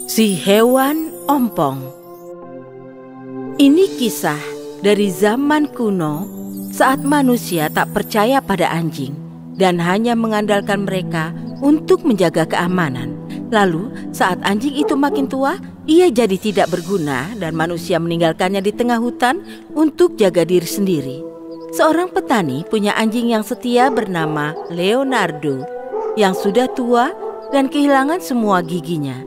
Si hewan ompong. Ini kisah dari zaman kuno saat manusia tak percaya pada anjing dan hanya mengandalkan mereka untuk menjaga keamanan. Lalu saat anjing itu makin tua, ia jadi tidak berguna dan manusia meninggalkannya di tengah hutan untuk jaga diri sendiri. Seorang petani punya anjing yang setia bernama Leonardo yang sudah tua dan kehilangan semua giginya,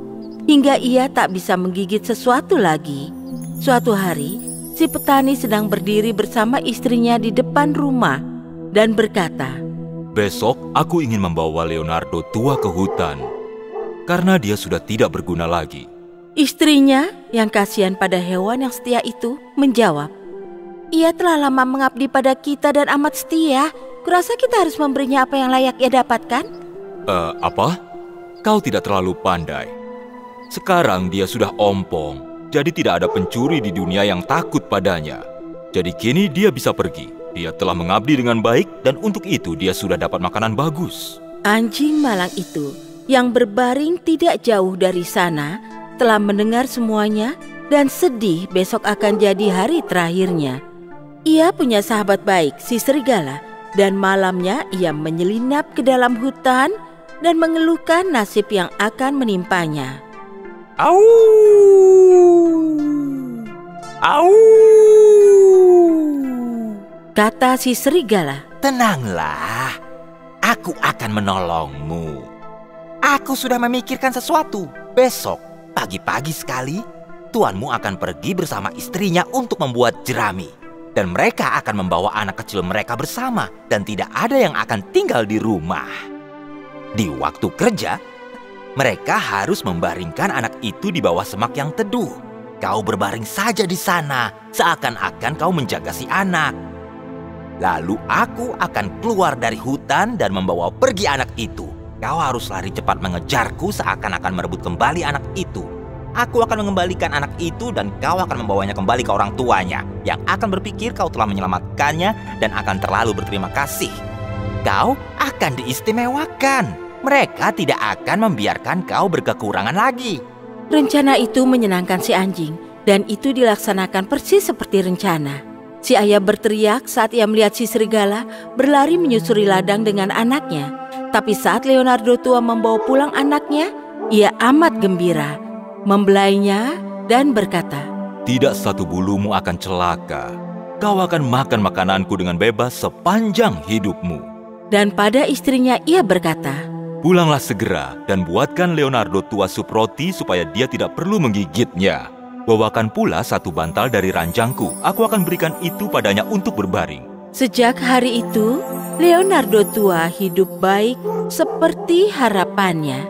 hingga ia tak bisa menggigit sesuatu lagi. Suatu hari, si petani sedang berdiri bersama istrinya di depan rumah dan berkata, "Besok aku ingin membawa Leonardo tua ke hutan, karena dia sudah tidak berguna lagi." Istrinya yang kasihan pada hewan yang setia itu menjawab, "Ia telah lama mengabdi pada kita dan amat setia. Kurasa kita harus memberinya apa yang layak ia dapatkan." Apa? Kau tidak terlalu pandai. Sekarang dia sudah ompong, jadi tidak ada pencuri di dunia yang takut padanya. Jadi kini dia bisa pergi. Dia telah mengabdi dengan baik dan untuk itu dia sudah dapat makanan bagus. Anjing malang itu yang berbaring tidak jauh dari sana telah mendengar semuanya dan sedih besok akan jadi hari terakhirnya. Ia punya sahabat baik, si serigala, dan malamnya ia menyelinap ke dalam hutan dan mengeluhkan nasib yang akan menimpanya. Au! Au! Kata si serigala. Tenanglah, aku akan menolongmu. Aku sudah memikirkan sesuatu. Besok, pagi-pagi sekali, tuanmu akan pergi bersama istrinya untuk membuat jerami. Dan mereka akan membawa anak kecil mereka bersama dan tidak ada yang akan tinggal di rumah. Di waktu kerja, mereka harus membaringkan anak itu di bawah semak yang teduh. Kau berbaring saja di sana, seakan-akan kau menjaga si anak. Lalu aku akan keluar dari hutan dan membawa pergi anak itu. Kau harus lari cepat mengejarku seakan-akan merebut kembali anak itu. Aku akan mengembalikan anak itu dan kau akan membawanya kembali ke orang tuanya yang akan berpikir kau telah menyelamatkannya dan akan terlalu berterima kasih. Kau akan diistimewakan. Mereka tidak akan membiarkan kau berkekurangan lagi. Rencana itu menyenangkan si anjing dan itu dilaksanakan persis seperti rencana. Si ayah berteriak saat ia melihat si serigala berlari menyusuri ladang dengan anaknya. Tapi saat Leonardo tua membawa pulang anaknya, ia amat gembira, membelainya dan berkata, "Tidak satu bulumu akan celaka. Kau akan makan makananku dengan bebas sepanjang hidupmu." Dan pada istrinya ia berkata, "Pulanglah segera dan buatkan Leonardo tua sup roti supaya dia tidak perlu menggigitnya. Bawakan pula satu bantal dari ranjangku. Aku akan berikan itu padanya untuk berbaring." Sejak hari itu, Leonardo tua hidup baik seperti harapannya.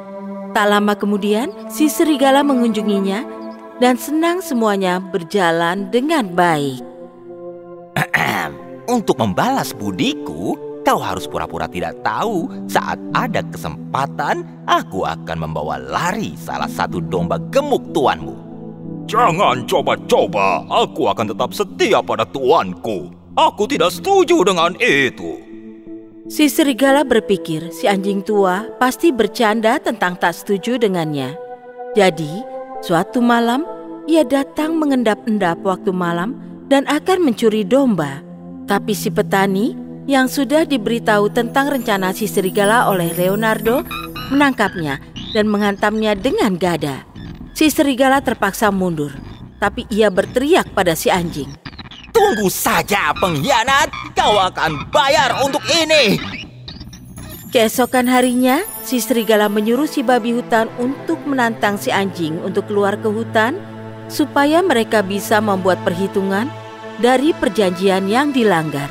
Tak lama kemudian, si serigala mengunjunginya dan senang semuanya berjalan dengan baik. Untuk membalas budiku, kau harus pura-pura tidak tahu. Saat ada kesempatan, aku akan membawa lari salah satu domba gemuk tuanmu. "Jangan coba-coba, aku akan tetap setia pada tuanku. Aku tidak setuju dengan itu." Si serigala berpikir si anjing tua pasti bercanda tentang tak setuju dengannya. Jadi, suatu malam ia datang mengendap-endap waktu malam dan akan mencuri domba. Tapi si petani yang sudah diberitahu tentang rencana si serigala oleh Leonardo menangkapnya dan menghantamnya dengan gada. Si serigala terpaksa mundur, tapi ia berteriak pada si anjing, Tunggu saja pengkhianat, kau akan bayar untuk ini. Keesokan harinya, si serigala menyuruh si babi hutan untuk menantang si anjing untuk keluar ke hutan supaya mereka bisa membuat perhitungan dari perjanjian yang dilanggar.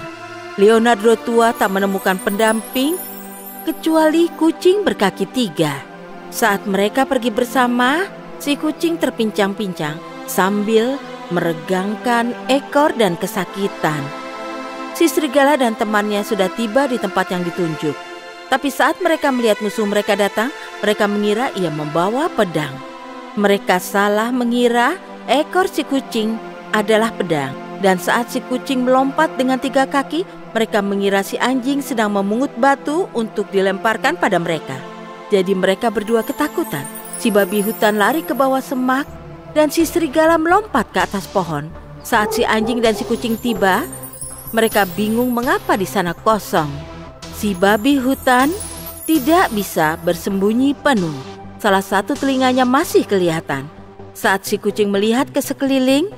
Leonardo tua tak menemukan pendamping kecuali kucing berkaki 3. Saat mereka pergi bersama, si kucing terpincang-pincang sambil meregangkan ekor dan kesakitan. Si serigala dan temannya sudah tiba di tempat yang ditunjuk. Tapi saat mereka melihat musuh mereka datang, mereka mengira ia membawa pedang. Mereka salah mengira ekor si kucing adalah pedang. Dan saat si kucing melompat dengan 3 kaki, mereka mengira si anjing sedang memungut batu untuk dilemparkan pada mereka. Jadi mereka berdua ketakutan. Si babi hutan lari ke bawah semak dan si serigala melompat ke atas pohon. Saat si anjing dan si kucing tiba, mereka bingung mengapa di sana kosong. Si babi hutan tidak bisa bersembunyi penuh. Salah satu telinganya masih kelihatan. Saat si kucing melihat ke sekeliling,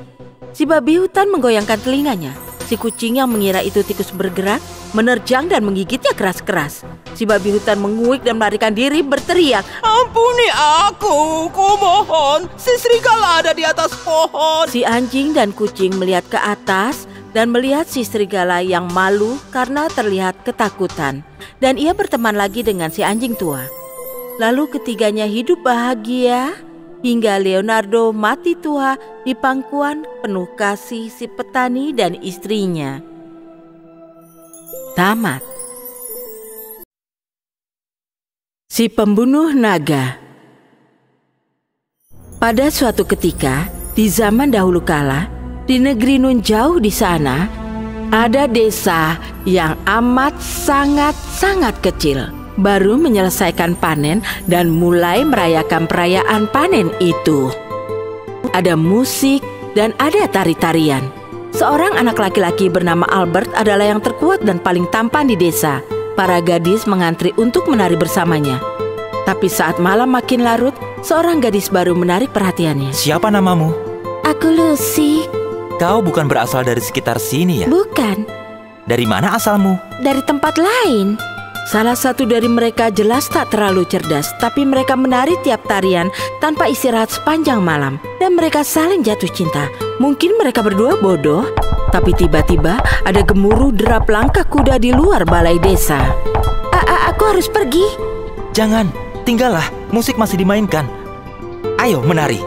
si babi hutan menggoyangkan telinganya. Si kucing yang mengira itu tikus bergerak menerjang dan menggigitnya keras-keras. Si babi hutan menguik dan melarikan diri berteriak, "Ampuni aku, kumohon, si serigala ada di atas pohon." Si anjing dan kucing melihat ke atas dan melihat si serigala yang malu karena terlihat ketakutan. Dan ia berteman lagi dengan si anjing tua. Lalu ketiganya hidup bahagia hingga Leonardo mati tua di pangkuan penuh kasih si petani dan istrinya. Tamat. Si pembunuh naga. Pada suatu ketika, di zaman dahulu kala, di negeri nun jauh di sana, ada desa yang amat sangat kecil. Baru menyelesaikan panen dan mulai merayakan perayaan panen itu. Ada musik dan ada tari-tarian. Seorang anak laki-laki bernama Albert adalah yang terkuat dan paling tampan di desa. Para gadis mengantri untuk menari bersamanya. Tapi saat malam makin larut, seorang gadis baru menarik perhatiannya. Siapa namamu? Aku Lucy. Kau bukan berasal dari sekitar sini ya? Bukan. Dari mana asalmu? Dari tempat lain. Salah satu dari mereka jelas tak terlalu cerdas, tapi mereka menari tiap tarian tanpa istirahat sepanjang malam. Dan mereka saling jatuh cinta. Mungkin mereka berdua bodoh, tapi tiba-tiba ada gemuruh derap langkah kuda di luar balai desa. Aku harus pergi. Jangan, tinggallah, musik masih dimainkan. Ayo menari.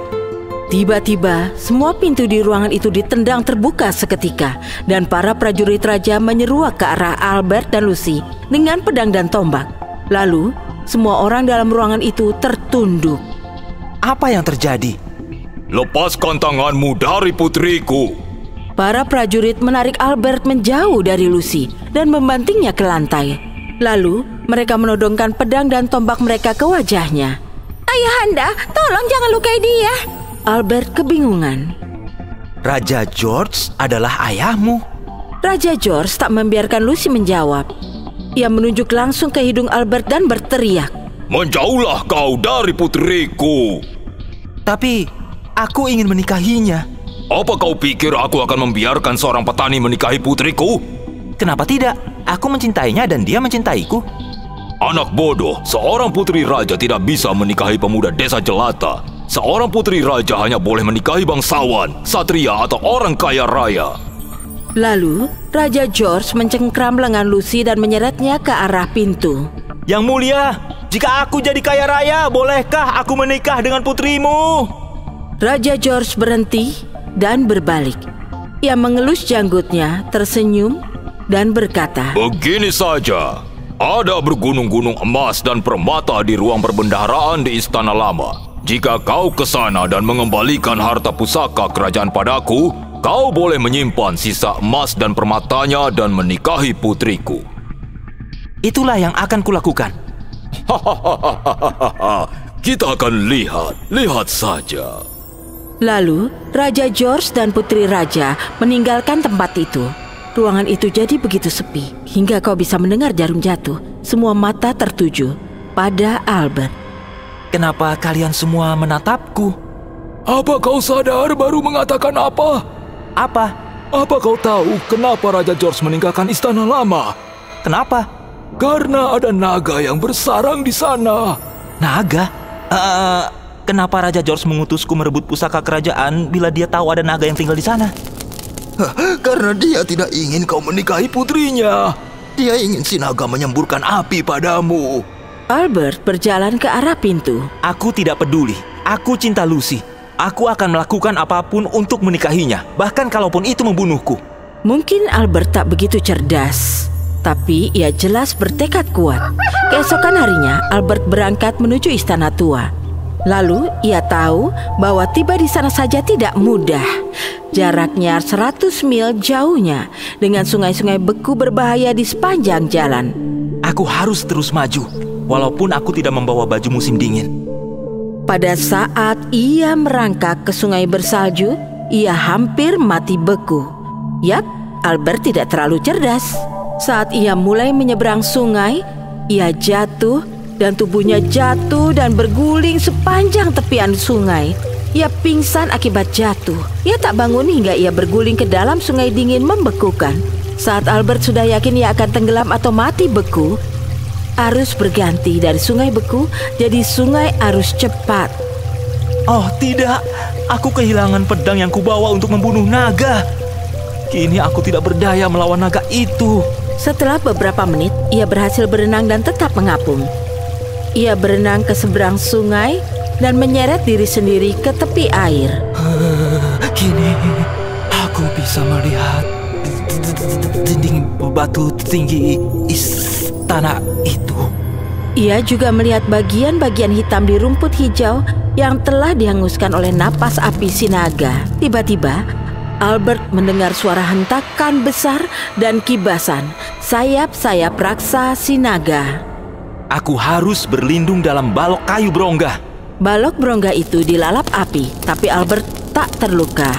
Tiba-tiba, semua pintu di ruangan itu ditendang terbuka seketika dan para prajurit raja menyeruak ke arah Albert dan Lucy dengan pedang dan tombak. Lalu, semua orang dalam ruangan itu tertunduk. Apa yang terjadi? Lepaskan tanganmu dari putriku. Para prajurit menarik Albert menjauh dari Lucy dan membantingnya ke lantai. Lalu, mereka menodongkan pedang dan tombak mereka ke wajahnya. "Ayahanda, tolong jangan lukai dia." Albert kebingungan. Raja George adalah ayahmu? Raja George tak membiarkan Lucy menjawab. Ia menunjuk langsung ke hidung Albert dan berteriak, "Menjauhlah kau dari putriku." Tapi aku ingin menikahinya. Apa kau pikir aku akan membiarkan seorang petani menikahi putriku? Kenapa tidak? Aku mencintainya dan dia mencintaiku. Anak bodoh, seorang putri raja tidak bisa menikahi pemuda desa jelata. Seorang putri raja hanya boleh menikahi bangsawan, satria atau orang kaya raya. Lalu, Raja George mencengkram lengan Lucy dan menyeretnya ke arah pintu. Yang mulia, jika aku jadi kaya raya, bolehkah aku menikah dengan putrimu? Raja George berhenti dan berbalik. Ia mengelus janggutnya, tersenyum, dan berkata, "Begini saja, ada bergunung-gunung emas dan permata di ruang perbendaharaan di Istana Lama. Jika kau ke sana dan mengembalikan harta pusaka kerajaan padaku, kau boleh menyimpan sisa emas dan permatanya dan menikahi putriku." Itulah yang akan kulakukan. Kita akan lihat saja. Lalu, Raja George dan Putri Raja meninggalkan tempat itu. Ruangan itu jadi begitu sepi, hingga kau bisa mendengar jarum jatuh. Semua mata tertuju pada Albert. Kenapa kalian semua menatapku? Apa kau sadar baru mengatakan apa? Apa? Apa kau tahu kenapa Raja George meninggalkan Istana Lama? Kenapa? Karena ada naga yang bersarang di sana. Naga? Kenapa Raja George mengutusku merebut pusaka kerajaan bila dia tahu ada naga yang tinggal di sana? Karena dia tidak ingin kau menikahi putrinya. Dia ingin si naga menyemburkan api padamu. Albert berjalan ke arah pintu. Aku tidak peduli. Aku cinta Lucy. Aku akan melakukan apapun untuk menikahinya, bahkan kalaupun itu membunuhku. Mungkin Albert tak begitu cerdas, tapi ia jelas bertekad kuat. Keesokan harinya, Albert berangkat menuju istana tua. Lalu ia tahu bahwa tiba di sana saja tidak mudah. Jaraknya 100 mil jauhnya, dengan sungai-sungai beku berbahaya di sepanjang jalan. Aku harus terus maju, walaupun aku tidak membawa baju musim dingin. Pada saat ia merangkak ke sungai bersalju, ia hampir mati beku. Yap, Albert tidak terlalu cerdas. Saat ia mulai menyeberang sungai, ia jatuh dan tubuhnya jatuh dan berguling sepanjang tepian sungai. Ia pingsan akibat jatuh. Ia tak bangun hingga ia berguling ke dalam sungai dingin membekukan. Saat Albert sudah yakin ia akan tenggelam atau mati beku, arus berganti dari sungai beku jadi sungai arus cepat. Oh tidak, aku kehilangan pedang yang kubawa untuk membunuh naga. Kini aku tidak berdaya melawan naga itu. Setelah beberapa menit, ia berhasil berenang dan tetap mengapung. Ia berenang ke seberang sungai dan menyeret diri sendiri ke tepi air. Kini aku bisa melihat dinding batu tinggi istana itu. Ia juga melihat bagian-bagian hitam di rumput hijau yang telah dihanguskan oleh napas api si naga. Tiba-tiba, Albert mendengar suara hentakan besar dan kibasan sayap-sayap raksasa si naga. Aku harus berlindung dalam balok kayu berongga. Balok berongga itu dilalap api, tapi Albert tak terluka.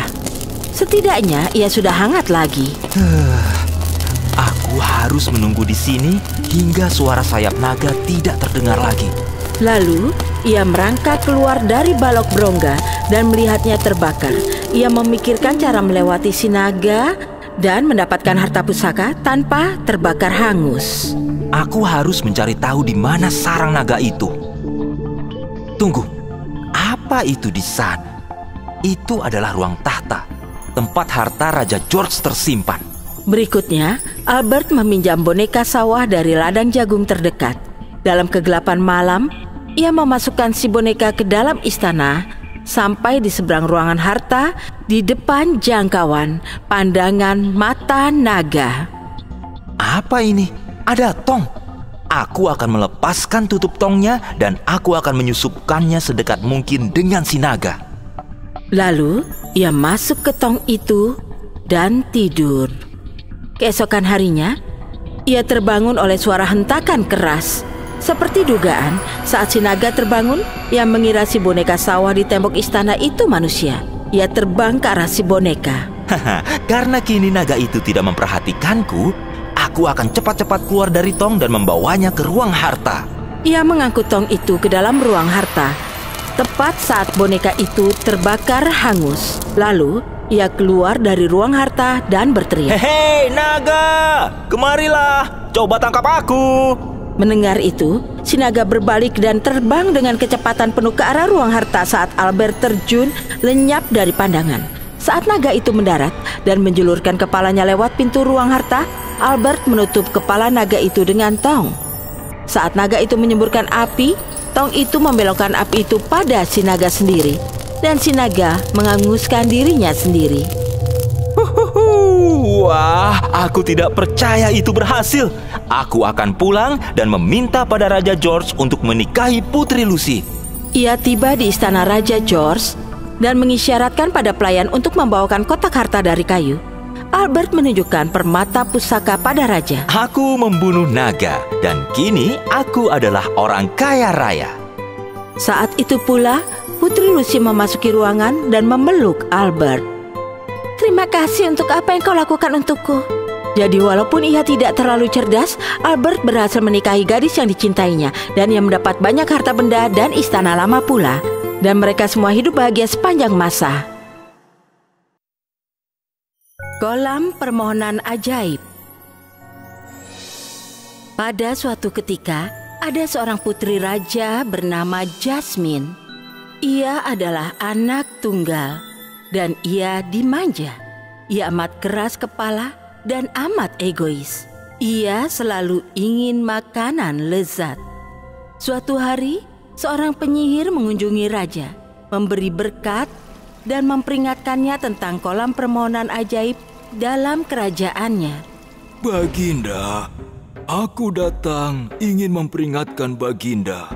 Setidaknya ia sudah hangat lagi. Aku harus menunggu di sini hingga suara sayap naga tidak terdengar lagi. Lalu, ia merangkak keluar dari balok berongga dan melihatnya terbakar. Ia memikirkan cara melewati si naga dan mendapatkan harta pusaka tanpa terbakar hangus. Aku harus mencari tahu di mana sarang naga itu. Tunggu, apa itu di sana? Itu adalah ruang tahta, tempat harta Raja George tersimpan. Berikutnya, Albert meminjam boneka sawah dari ladang jagung terdekat. Dalam kegelapan malam, ia memasukkan si boneka ke dalam istana sampai di seberang ruangan harta di depan jangkauan pandangan mata naga. Apa ini? Ada tong. Aku akan melepaskan tutup tongnya dan aku akan menyusupkannya sedekat mungkin dengan si naga. Lalu, ia masuk ke tong itu dan tidur. Keesokan harinya, ia terbangun oleh suara hentakan keras. Seperti dugaan, saat si naga terbangun, ia mengira si boneka sawah di tembok istana itu manusia. Ia terbang ke arah si boneka. Karena kini naga itu tidak memperhatikanku, aku akan cepat-cepat keluar dari tong dan membawanya ke ruang harta. Ia mengangkut tong itu ke dalam ruang harta, tepat saat boneka itu terbakar hangus. Lalu, ia keluar dari ruang harta dan berteriak, "Hei naga, kemarilah, coba tangkap aku." Mendengar itu, si naga berbalik dan terbang dengan kecepatan penuh ke arah ruang harta saat Albert terjun lenyap dari pandangan. Saat naga itu mendarat dan menjulurkan kepalanya lewat pintu ruang harta, Albert menutup kepala naga itu dengan tong. Saat naga itu menyemburkan api, tong itu membelokkan api itu pada si naga sendiri. Dan si naga menghanguskan dirinya sendiri. Wah, aku tidak percaya itu berhasil. Aku akan pulang dan meminta pada Raja George untuk menikahi Putri Lucy. Ia tiba di istana Raja George dan mengisyaratkan pada pelayan untuk membawakan kotak harta dari kayu. Albert menunjukkan permata pusaka pada raja. Aku membunuh naga dan kini aku adalah orang kaya raya. Saat itu pula, Putri Lucy memasuki ruangan dan memeluk Albert. Terima kasih untuk apa yang kau lakukan untukku. Jadi walaupun ia tidak terlalu cerdas, Albert berhasil menikahi gadis yang dicintainya dan ia mendapat banyak harta benda dan istana lama pula. Dan mereka semua hidup bahagia sepanjang masa. Kolam permohonan ajaib. Pada suatu ketika, ada seorang putri raja bernama Jasmine. Ia adalah anak tunggal dan ia dimanja. Ia amat keras kepala dan amat egois. Ia selalu ingin makanan lezat. Suatu hari, seorang penyihir mengunjungi raja, memberi berkat dan memperingatkannya tentang kolam permohonan ajaib dalam kerajaannya. Baginda, aku datang ingin memperingatkan Baginda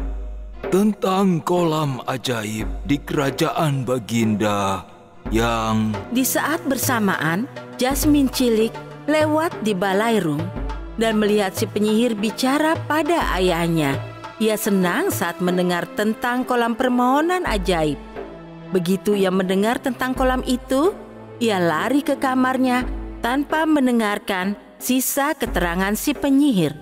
tentang kolam ajaib di kerajaan Baginda yang... Di saat bersamaan, Jasmine cilik lewat di balairung dan melihat si penyihir bicara pada ayahnya. Ia senang saat mendengar tentang kolam permohonan ajaib. Begitu ia mendengar tentang kolam itu, ia lari ke kamarnya tanpa mendengarkan sisa keterangan si penyihir.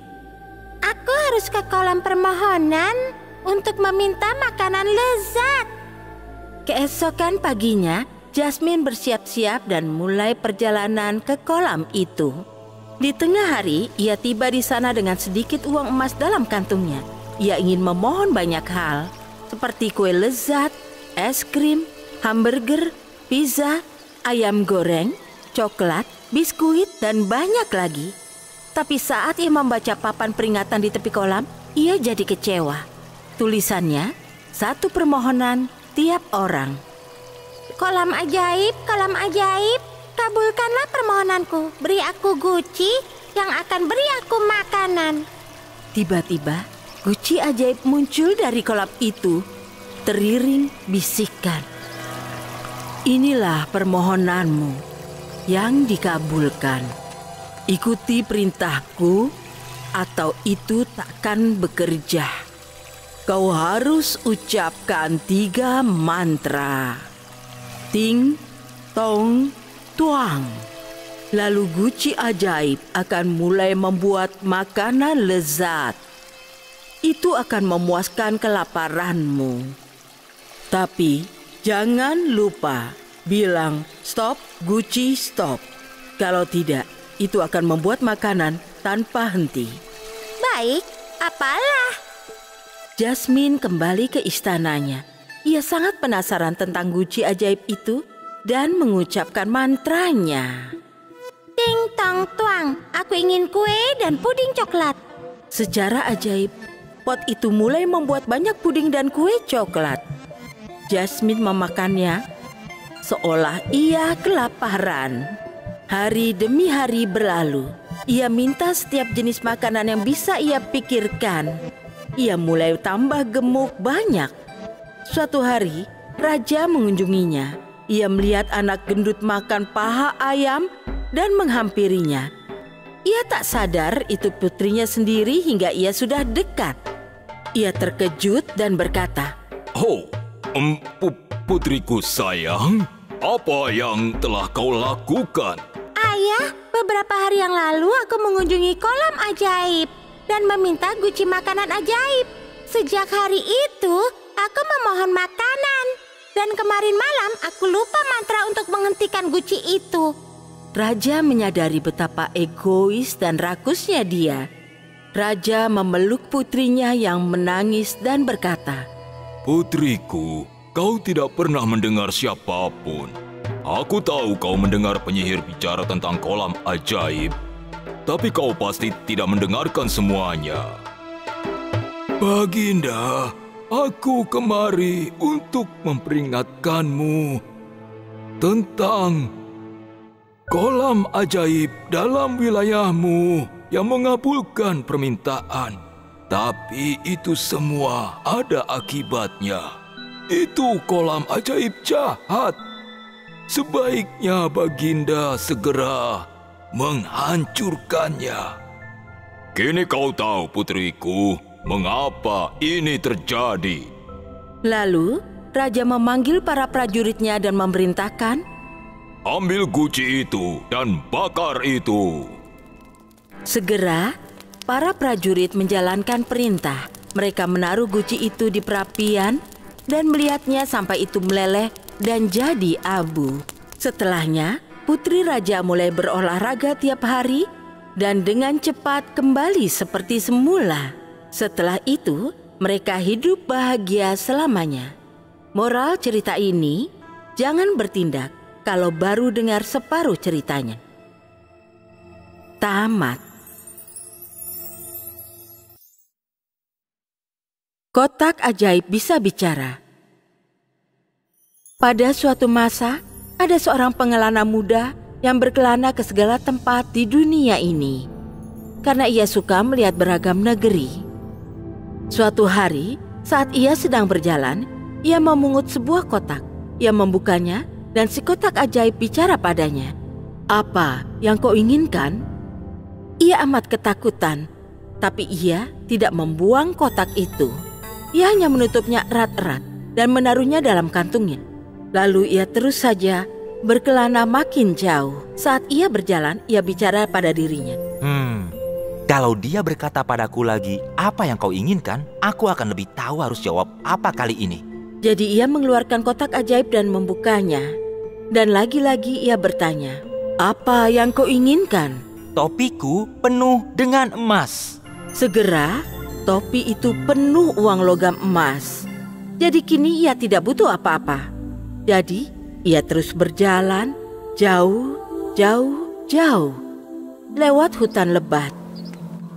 Aku harus ke kolam permohonan untuk meminta makanan lezat. Keesokan paginya, Jasmine bersiap-siap dan mulai perjalanan ke kolam itu. Di tengah hari, ia tiba di sana dengan sedikit uang emas dalam kantungnya. Ia ingin memohon banyak hal, seperti kue lezat, es krim, hamburger, pizza, ayam goreng, coklat, biskuit, dan banyak lagi. Tapi saat ia membaca papan peringatan di tepi kolam, ia jadi kecewa. Tulisannya, 1 permohonan tiap orang. Kolam ajaib, kabulkanlah permohonanku. Beri aku guci yang akan beri aku makanan. Tiba-tiba, guci ajaib muncul dari kolam itu, teriring bisikan. Inilah permohonanmu yang dikabulkan. Ikuti perintahku atau itu takkan bekerja. Kau harus ucapkan 3 mantra. Ting, tong, tuang. Lalu guci ajaib akan mulai membuat makanan lezat. Itu akan memuaskan kelaparanmu. Tapi jangan lupa bilang stop, guci stop. Kalau tidak, itu akan membuat makanan tanpa henti. Baik, apalah? Jasmine kembali ke istananya. Ia sangat penasaran tentang guci ajaib itu dan mengucapkan mantranya. Ting tong tuang, aku ingin kue dan puding coklat. Secara ajaib, pot itu mulai membuat banyak puding dan kue coklat. Jasmine memakannya seolah ia kelaparan. Hari demi hari berlalu. Ia minta setiap jenis makanan yang bisa ia pikirkan. Ia mulai tambah gemuk banyak. Suatu hari, raja mengunjunginya. Ia melihat anak gendut makan paha ayam dan menghampirinya. Ia tak sadar itu putrinya sendiri hingga ia sudah dekat. Ia terkejut dan berkata, "Oh, putriku sayang, apa yang telah kau lakukan?" Ayah, beberapa hari yang lalu aku mengunjungi kolam ajaib dan meminta guci makanan ajaib. Sejak hari itu, aku memohon makanan. Dan kemarin malam aku lupa mantra untuk menghentikan guci itu. Raja menyadari betapa egois dan rakusnya dia. Raja memeluk putrinya yang menangis dan berkata, "Putriku, kau tidak pernah mendengar siapapun. Aku tahu kau mendengar penyihir bicara tentang kolam ajaib, tapi kau pasti tidak mendengarkan semuanya." Baginda, aku kemari untuk memperingatkanmu tentang kolam ajaib dalam wilayahmu yang mengabulkan permintaan. Tapi itu semua ada akibatnya. Itu kolam ajaib jahat. Sebaiknya Baginda segera menghancurkannya. Kini kau tahu, putriku, mengapa ini terjadi. Lalu, raja memanggil para prajuritnya dan memerintahkan, "Ambil guci itu dan bakar itu." Segera, para prajurit menjalankan perintah. Mereka menaruh guci itu di perapian dan melihatnya sampai itu meleleh dan jadi abu. Setelahnya, putri raja mulai berolahraga tiap hari dan dengan cepat kembali seperti semula. Setelah itu, mereka hidup bahagia selamanya. Moral cerita ini, jangan bertindak kalau baru dengar separuh ceritanya. Tamat. Kotak ajaib bisa bicara. Pada suatu masa, ada seorang pengelana muda yang berkelana ke segala tempat di dunia ini karena ia suka melihat beragam negeri. Suatu hari, saat ia sedang berjalan, ia memungut sebuah kotak. Ia membukanya dan si kotak ajaib bicara padanya. "Apa yang kau inginkan?" Ia amat ketakutan. Tapi ia tidak membuang kotak itu. Ia hanya menutupnya erat-erat dan menaruhnya dalam kantungnya. Lalu ia terus saja berkelana makin jauh. Saat ia berjalan, ia bicara pada dirinya. Kalau dia berkata padaku lagi, apa yang kau inginkan? Aku akan lebih tahu harus jawab apa kali ini. Jadi ia mengeluarkan kotak ajaib dan membukanya. Dan lagi-lagi ia bertanya, apa yang kau inginkan? Topiku penuh dengan emas. Segera, topi itu penuh uang logam emas. Jadi kini ia tidak butuh apa-apa. Jadi ia terus berjalan jauh lewat hutan lebat.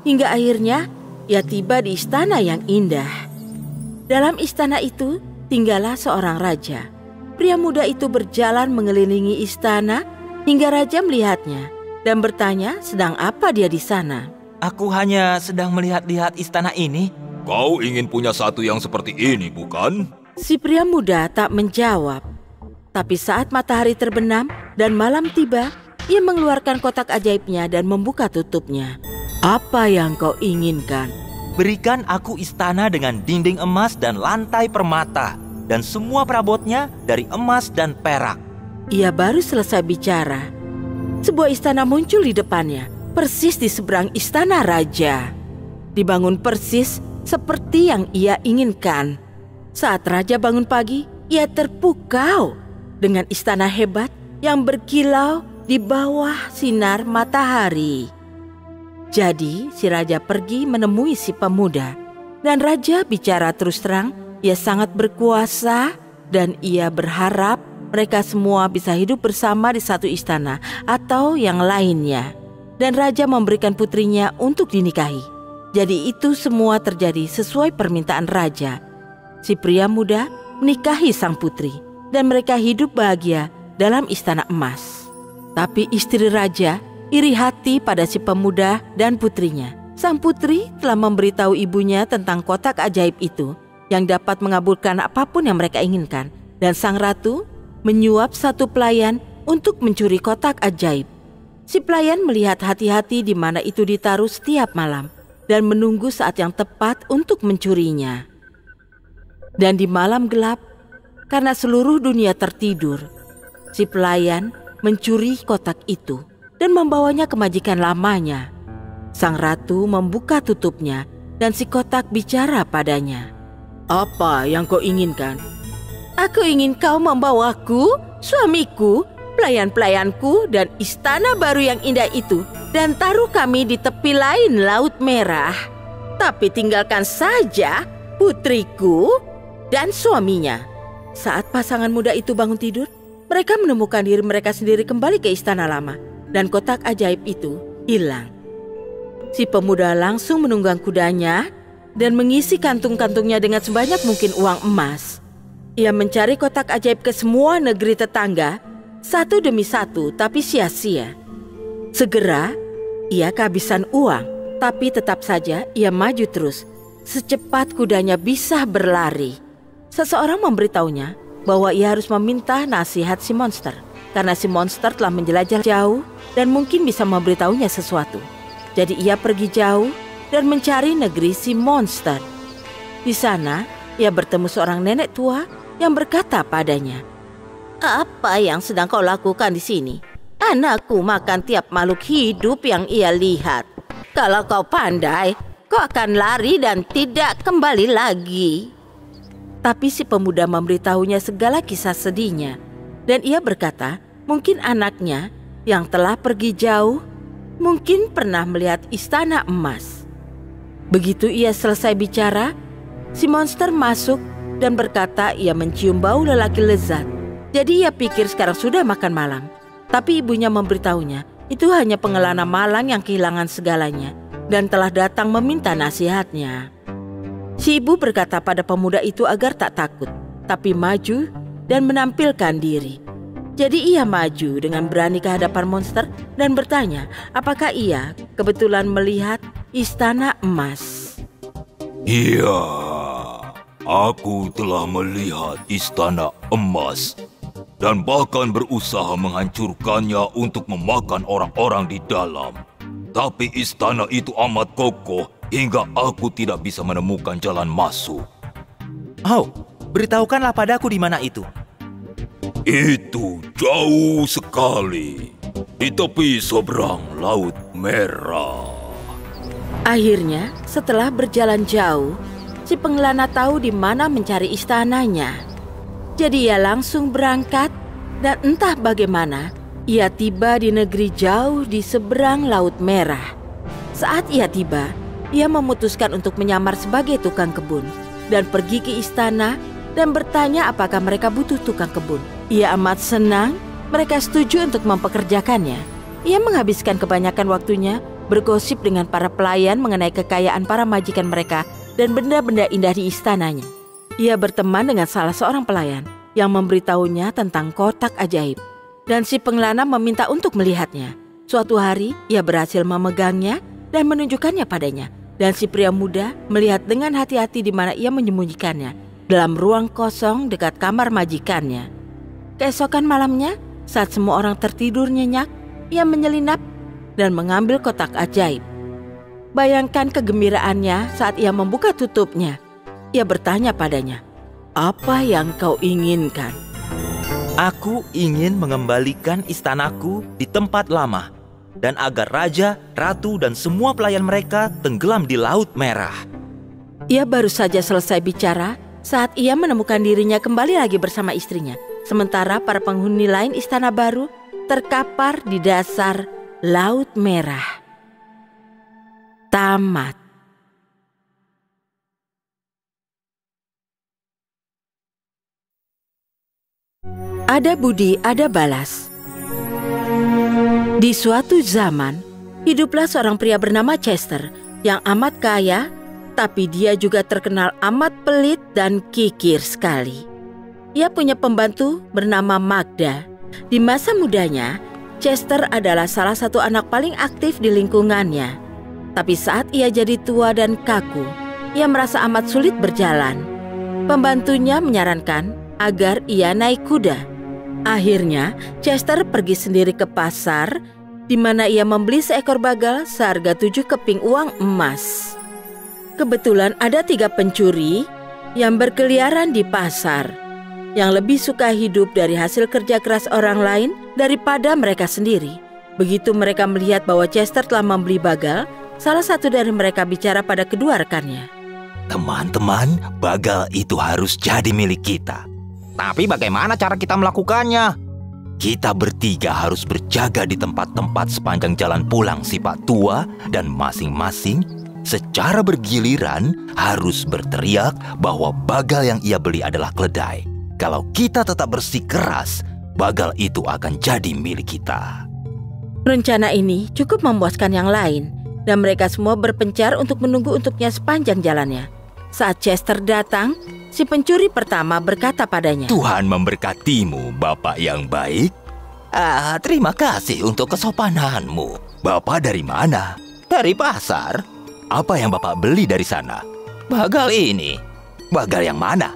Hingga akhirnya ia tiba di istana yang indah. Dalam istana itu tinggallah seorang raja. Pria muda itu berjalan mengelilingi istana hingga raja melihatnya dan bertanya sedang apa dia di sana. Aku hanya sedang melihat-lihat istana ini. Kau ingin punya satu yang seperti ini, bukan? Si pria muda tak menjawab. Tapi saat matahari terbenam dan malam tiba, ia mengeluarkan kotak ajaibnya dan membuka tutupnya. Apa yang kau inginkan? Berikan aku istana dengan dinding emas dan lantai permata, dan semua perabotnya dari emas dan perak. Ia baru selesai bicara. Sebuah istana muncul di depannya, persis di seberang istana raja. Dibangun persis seperti yang ia inginkan. Saat raja bangun pagi, ia terpukau dengan istana hebat yang berkilau di bawah sinar matahari. Jadi si raja pergi menemui si pemuda. Dan raja bicara terus terang, ia sangat berkuasa dan ia berharap mereka semua bisa hidup bersama di satu istana atau yang lainnya. Dan raja memberikan putrinya untuk dinikahi. Jadi itu semua terjadi sesuai permintaan raja. Si pria muda menikahi sang putri dan mereka hidup bahagia dalam istana emas. Tapi istri raja iri hati pada si pemuda dan putrinya. Sang putri telah memberitahu ibunya tentang kotak ajaib itu yang dapat mengabulkan apapun yang mereka inginkan. Dan sang ratu menyuap satu pelayan untuk mencuri kotak ajaib. Si pelayan melihat hati-hati di mana itu ditaruh setiap malam dan menunggu saat yang tepat untuk mencurinya. Dan di malam gelap, karena seluruh dunia tertidur, si pelayan mencuri kotak itu dan membawanya ke majikan lamanya. Sang ratu membuka tutupnya dan si kotak bicara padanya. Apa yang kau inginkan? Aku ingin kau membawaku, suamiku, pelayan-pelayanku dan istana baru yang indah itu dan taruh kami di tepi lain Laut Merah. Tapi tinggalkan saja putriku dan suaminya. Saat pasangan muda itu bangun tidur, mereka menemukan diri mereka sendiri kembali ke istana lama. Dan kotak ajaib itu hilang. Si pemuda langsung menunggang kudanya dan mengisi kantung-kantungnya dengan sebanyak mungkin uang emas. Ia mencari kotak ajaib ke semua negeri tetangga, satu demi satu, tapi sia-sia. Segera, ia kehabisan uang, tapi tetap saja ia maju terus, secepat kudanya bisa berlari. Seseorang memberitahunya bahwa ia harus meminta nasihat si monster, karena si monster telah menjelajah jauh dan mungkin bisa memberitahunya sesuatu. Jadi ia pergi jauh dan mencari negeri si monster. Di sana, ia bertemu seorang nenek tua yang berkata padanya, "Apa yang sedang kau lakukan di sini? Anakku makan tiap makhluk hidup yang ia lihat. Kalau kau pandai, kau akan lari dan tidak kembali lagi." Tapi si pemuda memberitahunya segala kisah sedihnya. Dan ia berkata, mungkin anaknya yang telah pergi jauh, mungkin pernah melihat istana emas. Begitu ia selesai bicara, si monster masuk dan berkata ia mencium bau lelaki lezat. Jadi ia pikir sekarang sudah makan malam. Tapi ibunya memberitahunya, itu hanya pengelana malang yang kehilangan segalanya dan telah datang meminta nasihatnya. Si ibu berkata pada pemuda itu agar tak takut, tapi maju dan menampilkan diri. Jadi ia maju dengan berani ke hadapan monster dan bertanya apakah ia kebetulan melihat istana emas. Iya, aku telah melihat istana emas dan bahkan berusaha menghancurkannya untuk memakan orang-orang di dalam. Tapi istana itu amat kokoh hingga aku tidak bisa menemukan jalan masuk. Oh, beritahukanlah padaku di mana itu. Itu jauh sekali, di tepi seberang Laut Merah. Akhirnya, setelah berjalan jauh, si pengelana tahu di mana mencari istananya. Jadi ia langsung berangkat dan entah bagaimana, ia tiba di negeri jauh di seberang Laut Merah. Saat ia tiba, ia memutuskan untuk menyamar sebagai tukang kebun dan pergi ke istana dan bertanya apakah mereka butuh tukang kebun. Ia amat senang mereka setuju untuk mempekerjakannya. Ia menghabiskan kebanyakan waktunya bergosip dengan para pelayan mengenai kekayaan para majikan mereka dan benda-benda indah di istananya. Ia berteman dengan salah seorang pelayan yang memberitahunya tentang kotak ajaib. Dan si pengelana meminta untuk melihatnya. Suatu hari, ia berhasil memegangnya dan menunjukkannya padanya. Dan si pria muda melihat dengan hati-hati di mana ia menyembunyikannya, dalam ruang kosong dekat kamar majikannya. Keesokan malamnya, saat semua orang tertidur nyenyak, ia menyelinap dan mengambil kotak ajaib. Bayangkan kegembiraannya saat ia membuka tutupnya. Ia bertanya padanya, "Apa yang kau inginkan?" Aku ingin mengembalikan istanaku di tempat lama dan agar raja, ratu, dan semua pelayan mereka tenggelam di Laut Merah. Ia baru saja selesai bicara saat ia menemukan dirinya kembali lagi bersama istrinya. Sementara para penghuni lain istana baru terkapar di dasar Laut Merah. Tamat. Ada budi, ada balas. Di suatu zaman, hiduplah seorang pria bernama Chester yang amat kaya, tapi dia juga terkenal amat pelit dan kikir sekali. Ia punya pembantu bernama Magda. Di masa mudanya, Chester adalah salah satu anak paling aktif di lingkungannya. Tapi saat ia jadi tua dan kaku, ia merasa amat sulit berjalan. Pembantunya menyarankan agar ia naik kuda. Akhirnya, Chester pergi sendiri ke pasar, di mana ia membeli seekor bagal seharga 7 keping uang emas. Kebetulan ada 3 pencuri yang berkeliaran di pasar, yang lebih suka hidup dari hasil kerja keras orang lain daripada mereka sendiri. Begitu mereka melihat bahwa Chester telah membeli bagal, salah satu dari mereka bicara pada kedua rekannya. Teman-teman, bagal itu harus jadi milik kita. Tapi bagaimana cara kita melakukannya? Kita bertiga harus berjaga di tempat-tempat sepanjang jalan pulang si Pak Tua dan masing-masing secara bergiliran harus berteriak bahwa bagal yang ia beli adalah keledai. Kalau kita tetap bersikeras, bagal itu akan jadi milik kita. Rencana ini cukup memuaskan yang lain, dan mereka semua berpencar untuk menunggu untuknya sepanjang jalannya. Saat Chester datang, si pencuri pertama berkata padanya, "Tuhan memberkatimu, Bapak yang baik." Terima kasih untuk kesopananmu. Bapak dari mana? Dari pasar. Apa yang Bapak beli dari sana? Bagal ini. Bagal yang mana?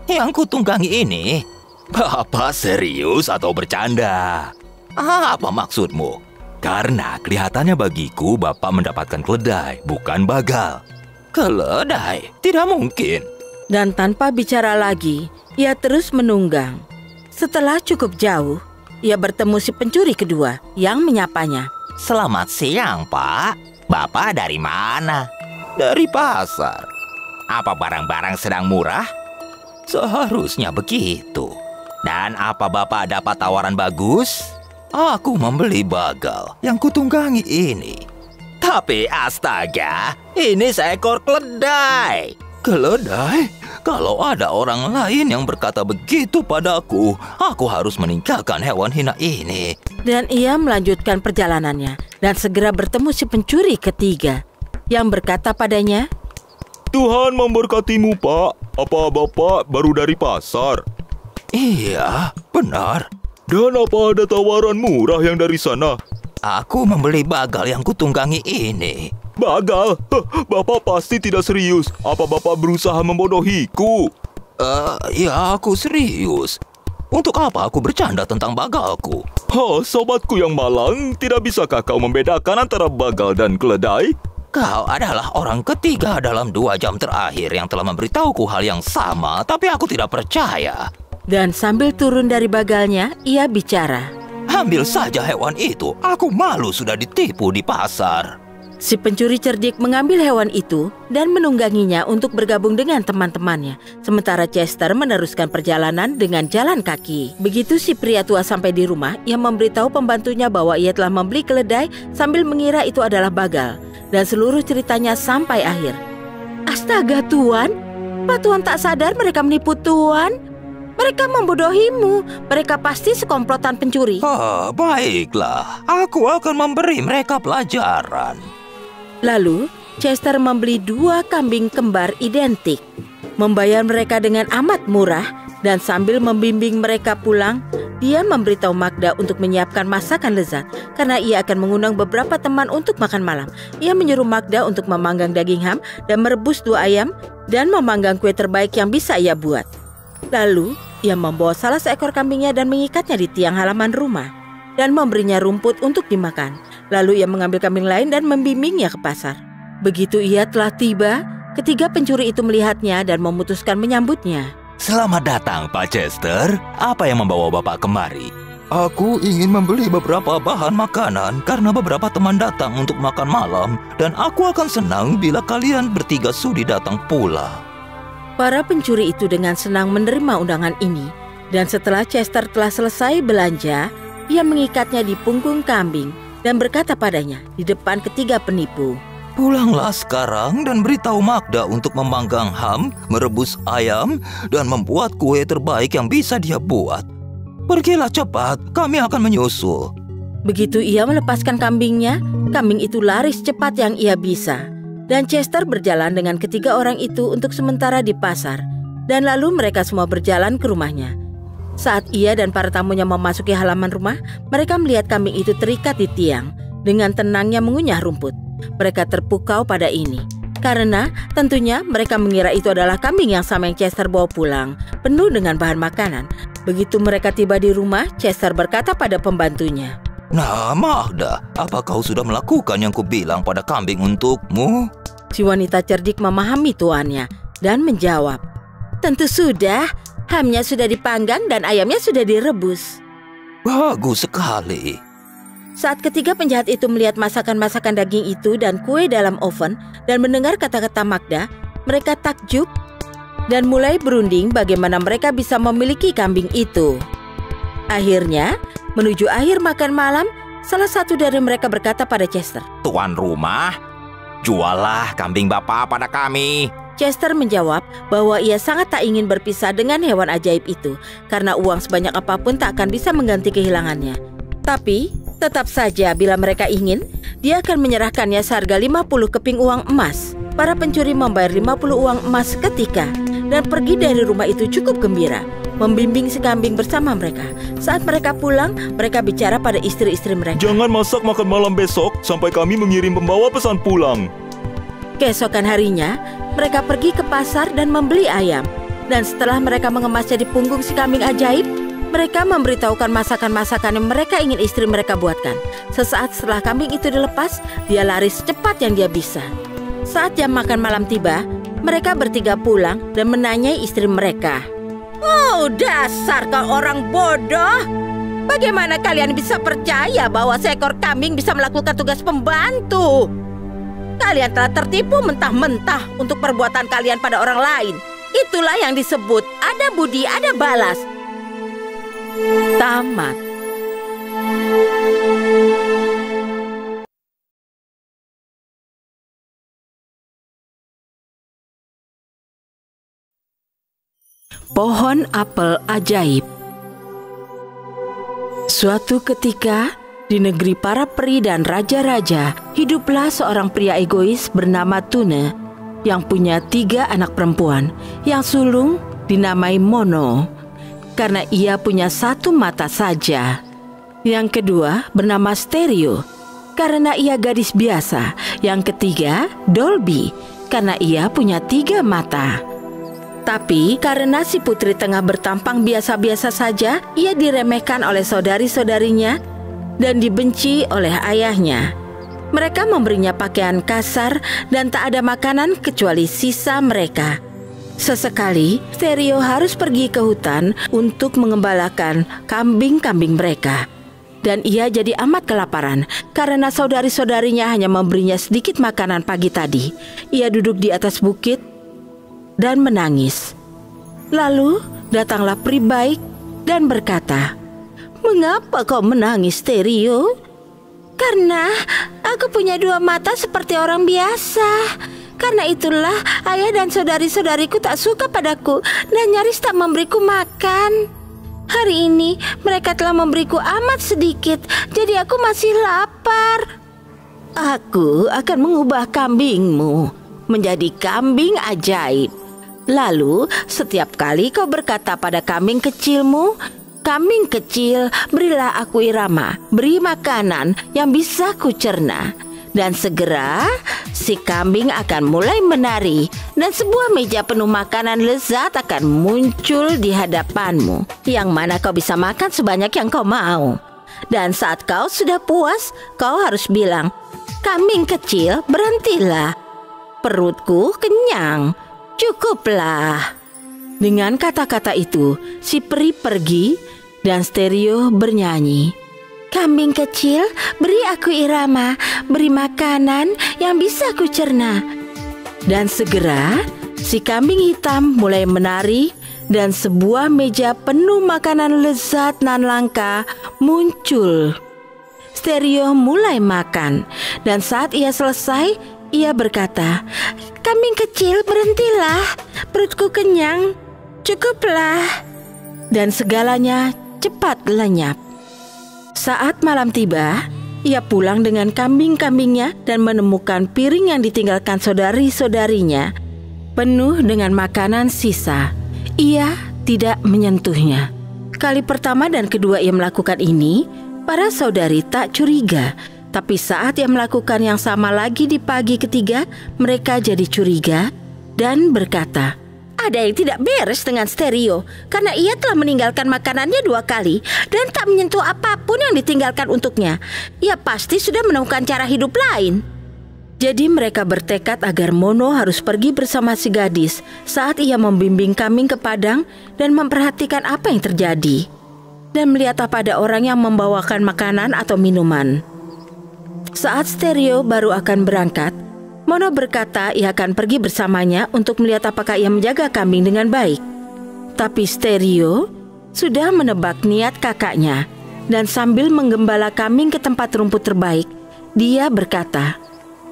Yang kutunggangi ini. Bapak serius atau bercanda? Apa maksudmu? Karena kelihatannya bagiku Bapak mendapatkan keledai, bukan bagal. Keledai? Tidak mungkin. Dan tanpa bicara lagi, ia terus menunggang. Setelah cukup jauh, ia bertemu si pencuri kedua yang menyapanya. Selamat siang, Pak. Bapak dari mana? Dari pasar. Apa barang-barang sedang murah? Seharusnya begitu. Dan apa Bapak dapat tawaran bagus? Aku membeli bagal yang kutunggangi ini. Tapi astaga, ini seekor keledai. Keledai? Kalau ada orang lain yang berkata begitu padaku, aku harus meninggalkan hewan hina ini. Dan ia melanjutkan perjalanannya dan segera bertemu si pencuri ketiga yang berkata padanya, Tuhan memberkatimu, Pak. Apa Bapak baru dari pasar? Iya, benar. Dan apa ada tawaran murah yang dari sana? Aku membeli bagal yang kutunggangi ini. Bagal? Bapak pasti tidak serius. Apa Bapak berusaha membodohiku? Ya aku serius. Untuk apa aku bercanda tentang bagalku? Sobatku yang malang, tidak bisakah kau membedakan antara bagal dan keledai? Kau adalah orang ketiga dalam 2 jam terakhir yang telah memberitahuku hal yang sama, tapi aku tidak percaya. Dan sambil turun dari bagalnya, ia bicara. Ambil saja hewan itu, aku malu sudah ditipu di pasar. Si pencuri cerdik mengambil hewan itu dan menungganginya untuk bergabung dengan teman-temannya. Sementara Chester meneruskan perjalanan dengan jalan kaki. Begitu si pria tua sampai di rumah, ia memberitahu pembantunya bahwa ia telah membeli keledai sambil mengira itu adalah bagal. Dan seluruh ceritanya sampai akhir. Astaga Tuan, apa Tuan tak sadar mereka menipu Tuan? Mereka membodohimu. Mereka pasti sekomplotan pencuri. Baiklah, aku akan memberi mereka pelajaran. Lalu, Chester membeli 2 kambing kembar identik, membayar mereka dengan amat murah, dan sambil membimbing mereka pulang, dia memberitahu Magda untuk menyiapkan masakan lezat, karena ia akan mengundang beberapa teman untuk makan malam. Ia menyuruh Magda untuk memanggang daging ham dan merebus 2 ayam, dan memanggang kue terbaik yang bisa ia buat. Lalu, ia membawa salah seekor kambingnya dan mengikatnya di tiang halaman rumah, dan memberinya rumput untuk dimakan. Lalu ia mengambil kambing lain dan membimbingnya ke pasar. Begitu ia telah tiba, ketiga pencuri itu melihatnya dan memutuskan menyambutnya. Selamat datang, Pak Chester. Apa yang membawa Bapak kemari? Aku ingin membeli beberapa bahan makanan karena beberapa teman datang untuk makan malam. Dan aku akan senang bila kalian bertiga sudi datang pula. Para pencuri itu dengan senang menerima undangan ini. Dan setelah Chester telah selesai belanja, ia mengikatnya di punggung kambing dan berkata padanya di depan ketiga penipu, Pulanglah sekarang dan beritahu Magda untuk memanggang ham, merebus ayam, dan membuat kue terbaik yang bisa dia buat. Pergilah cepat, kami akan menyusul. Begitu ia melepaskan kambingnya, kambing itu lari secepat yang ia bisa. Dan Chester berjalan dengan ketiga orang itu untuk sementara di pasar. Dan lalu mereka semua berjalan ke rumahnya. Saat ia dan para tamunya memasuki halaman rumah, mereka melihat kambing itu terikat di tiang, dengan tenangnya mengunyah rumput. Mereka terpukau pada ini, karena tentunya mereka mengira itu adalah kambing yang sama yang Chester bawa pulang, penuh dengan bahan makanan. Begitu mereka tiba di rumah, Chester berkata pada pembantunya, Nah, Magda, apa kau sudah melakukan yang kubilang pada kambing untukmu? Si wanita cerdik memahami tuannya dan menjawab, Tentu sudah. Hamnya sudah dipanggang dan ayamnya sudah direbus. Bagus sekali. Saat ketiga penjahat itu melihat masakan-masakan daging itu dan kue dalam oven dan mendengar kata-kata Magda, mereka takjub dan mulai berunding bagaimana mereka bisa memiliki kambing itu. Akhirnya, menuju akhir makan malam, salah satu dari mereka berkata pada Chester, Tuan rumah, juallah kambing Bapak pada kami. Chester menjawab bahwa ia sangat tak ingin berpisah dengan hewan ajaib itu karena uang sebanyak apapun tak akan bisa mengganti kehilangannya. Tapi, tetap saja bila mereka ingin, dia akan menyerahkannya seharga 50 keping uang emas. Para pencuri membayar 50 uang emas seketika dan pergi dari rumah itu cukup gembira, membimbing si kambing bersama mereka. Saat mereka pulang, mereka bicara pada istri-istri mereka. Jangan masak makan malam besok sampai kami mengirim pembawa pesan pulang. Keesokan harinya, mereka pergi ke pasar dan membeli ayam. Dan setelah mereka mengemasnya di punggung si kambing ajaib, mereka memberitahukan masakan-masakan yang mereka ingin istri mereka buatkan. Sesaat setelah kambing itu dilepas, dia lari secepat yang dia bisa. Saat jam makan malam tiba, mereka bertiga pulang dan menanyai istri mereka. Oh, dasar kau orang bodoh! Bagaimana kalian bisa percaya bahwa seekor kambing bisa melakukan tugas pembantu? Kalian telah tertipu mentah-mentah untuk perbuatan kalian pada orang lain. Itulah yang disebut ada budi, ada balas. Tamat. Pohon apel ajaib. Suatu ketika, di negeri para peri dan raja-raja, hiduplah seorang pria egois bernama Tune yang punya 3 anak perempuan yang sulung dinamai Mono karena ia punya 1 mata saja. Yang kedua bernama Stereo karena ia gadis biasa. Yang ketiga Dolby karena ia punya 3 mata. Tapi karena si putri tengah bertampang biasa-biasa saja, ia diremehkan oleh saudari-saudarinya dan dibenci oleh ayahnya. Mereka memberinya pakaian kasar dan tak ada makanan kecuali sisa mereka. Sesekali, Stereo harus pergi ke hutan untuk mengembalakan kambing-kambing mereka. Dan ia jadi amat kelaparan karena saudari-saudarinya hanya memberinya sedikit makanan pagi tadi. Ia duduk di atas bukit dan menangis. Lalu datanglah peri baik dan berkata, "Mengapa kau menangis, Stereo?" "Karena aku punya 2 mata seperti orang biasa. Karena itulah ayah dan saudari-saudariku tak suka padaku dan nyaris tak memberiku makan. Hari ini mereka telah memberiku amat sedikit, jadi aku masih lapar." "Aku akan mengubah kambingmu menjadi kambing ajaib. Lalu setiap kali kau berkata pada kambing kecilmu, 'Kambing kecil, berilah aku irama, beri makanan yang bisa kucerna.' Dan segera si kambing akan mulai menari dan sebuah meja penuh makanan lezat akan muncul di hadapanmu, yang mana kau bisa makan sebanyak yang kau mau. Dan saat kau sudah puas, kau harus bilang, 'Kambing kecil, berhentilah. Perutku kenyang, cukuplah.'" Dengan kata-kata itu, si peri pergi dan Stereo bernyanyi, "Kambing kecil, beri aku irama, beri makanan yang bisa kucerna." Dan segera si kambing hitam mulai menari dan sebuah meja penuh makanan lezat nan langka muncul. Stereo mulai makan dan saat ia selesai, ia berkata, "Kambing kecil, berhentilah, perutku kenyang, cukuplah." Dan segalanya cepat lenyap. Saat malam tiba, ia pulang dengan kambing-kambingnya dan menemukan piring yang ditinggalkan saudari-saudarinya penuh dengan makanan sisa. Ia tidak menyentuhnya. Kali pertama dan kedua ia melakukan ini, para saudari tak curiga. Tapi saat ia melakukan yang sama lagi di pagi ketiga, mereka jadi curiga dan berkata, "Ada yang tidak beres dengan Stereo karena ia telah meninggalkan makanannya 2 kali dan tak menyentuh apapun yang ditinggalkan untuknya. Ia pasti sudah menemukan cara hidup lain." Jadi mereka bertekad agar Mono harus pergi bersama si gadis saat ia membimbing kambing ke padang dan memperhatikan apa yang terjadi dan melihat apa ada orang yang membawakan makanan atau minuman. Saat Stereo baru akan berangkat, Mono berkata ia akan pergi bersamanya untuk melihat apakah ia menjaga kambing dengan baik. Tapi Stereo sudah menebak niat kakaknya dan sambil menggembala kambing ke tempat rumput terbaik, dia berkata,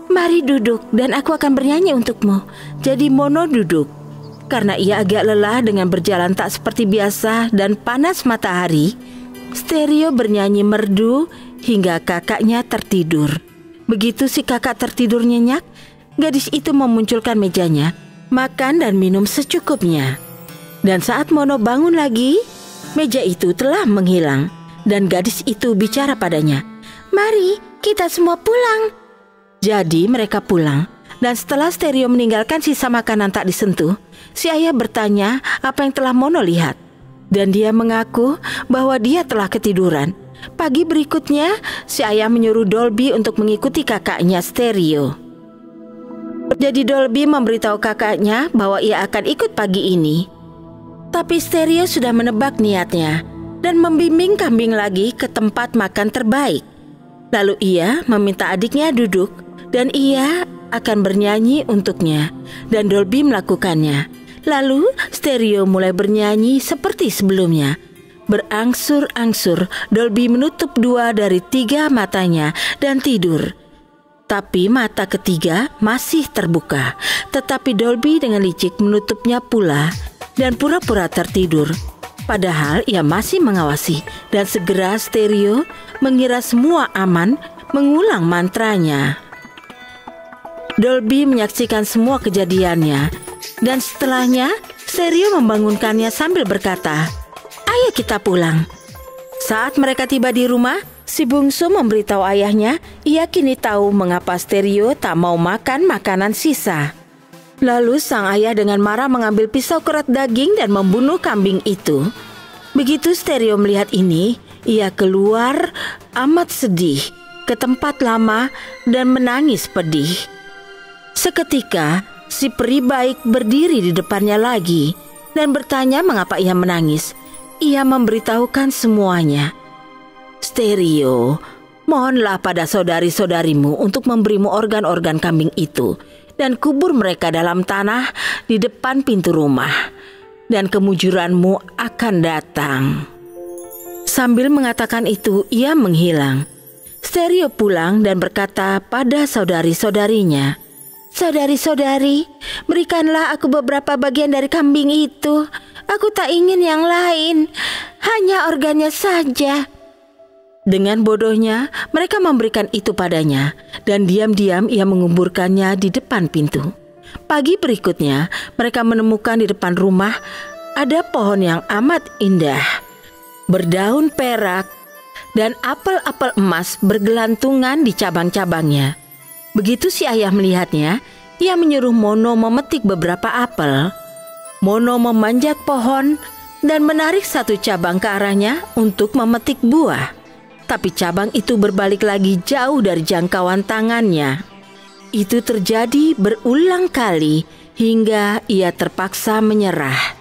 "Mari duduk dan aku akan bernyanyi untukmu." Jadi Mono duduk. Karena ia agak lelah dengan berjalan tak seperti biasa dan panas matahari, Stereo bernyanyi merdu hingga kakaknya tertidur. Begitu si kakak tertidur nyenyak, gadis itu memunculkan mejanya, makan dan minum secukupnya. Dan saat Mono bangun lagi, meja itu telah menghilang dan gadis itu bicara padanya, "Mari kita semua pulang." Jadi mereka pulang, dan setelah Stereo meninggalkan sisa makanan tak disentuh, si ayah bertanya apa yang telah Mono lihat. Dan dia mengaku bahwa dia telah ketiduran. Pagi berikutnya, si ayah menyuruh Dolby untuk mengikuti kakaknya Stereo. Jadi Dolby memberitahu kakaknya bahwa ia akan ikut pagi ini. Tapi Stereo sudah menebak niatnya dan membimbing kambing lagi ke tempat makan terbaik. Lalu ia meminta adiknya duduk dan ia akan bernyanyi untuknya, dan Dolby melakukannya. Lalu Stereo mulai bernyanyi seperti sebelumnya. Berangsur-angsur Dolby menutup 2 dari 3 matanya dan tidur. Tapi mata ketiga masih terbuka, tetapi Dolby dengan licik menutupnya pula dan pura-pura tertidur. Padahal ia masih mengawasi, dan segera Stereo mengira semua aman mengulang mantranya. Dolby menyaksikan semua kejadiannya, dan setelahnya Stereo membangunkannya sambil berkata, "Ayo kita pulang." Saat mereka tiba di rumah, si bungsu memberitahu ayahnya ia kini tahu mengapa Stereo tak mau makan makanan sisa. Lalu sang ayah dengan marah mengambil pisau kerat daging dan membunuh kambing itu. Begitu Stereo melihat ini, ia keluar amat sedih. ke tempat lama dan menangis pedih. Seketika, si peri baik berdiri di depannya lagi dan bertanya mengapa ia menangis. Ia memberitahukan semuanya. Stereo, mohonlah pada saudari-saudarimu untuk memberimu organ-organ kambing itu dan kubur mereka dalam tanah di depan pintu rumah, dan kemujuranmu akan datang. Sambil mengatakan itu, ia menghilang. Stereo pulang dan berkata pada saudari-saudarinya, "Saudari-saudari, berikanlah aku beberapa bagian dari kambing itu. Aku tak ingin yang lain, hanya organnya saja." Dengan bodohnya, mereka memberikan itu padanya, dan diam-diam ia menguburkannya di depan pintu. Pagi berikutnya, mereka menemukan di depan rumah ada pohon yang amat indah, berdaun perak, dan apel-apel emas bergelantungan di cabang-cabangnya. Begitu si ayah melihatnya, ia menyuruh Mono memetik beberapa apel. Mono memanjat pohon dan menarik satu cabang ke arahnya untuk memetik buah. Tapi cabang itu berbalik lagi jauh dari jangkauan tangannya. Itu terjadi berulang kali hingga ia terpaksa menyerah.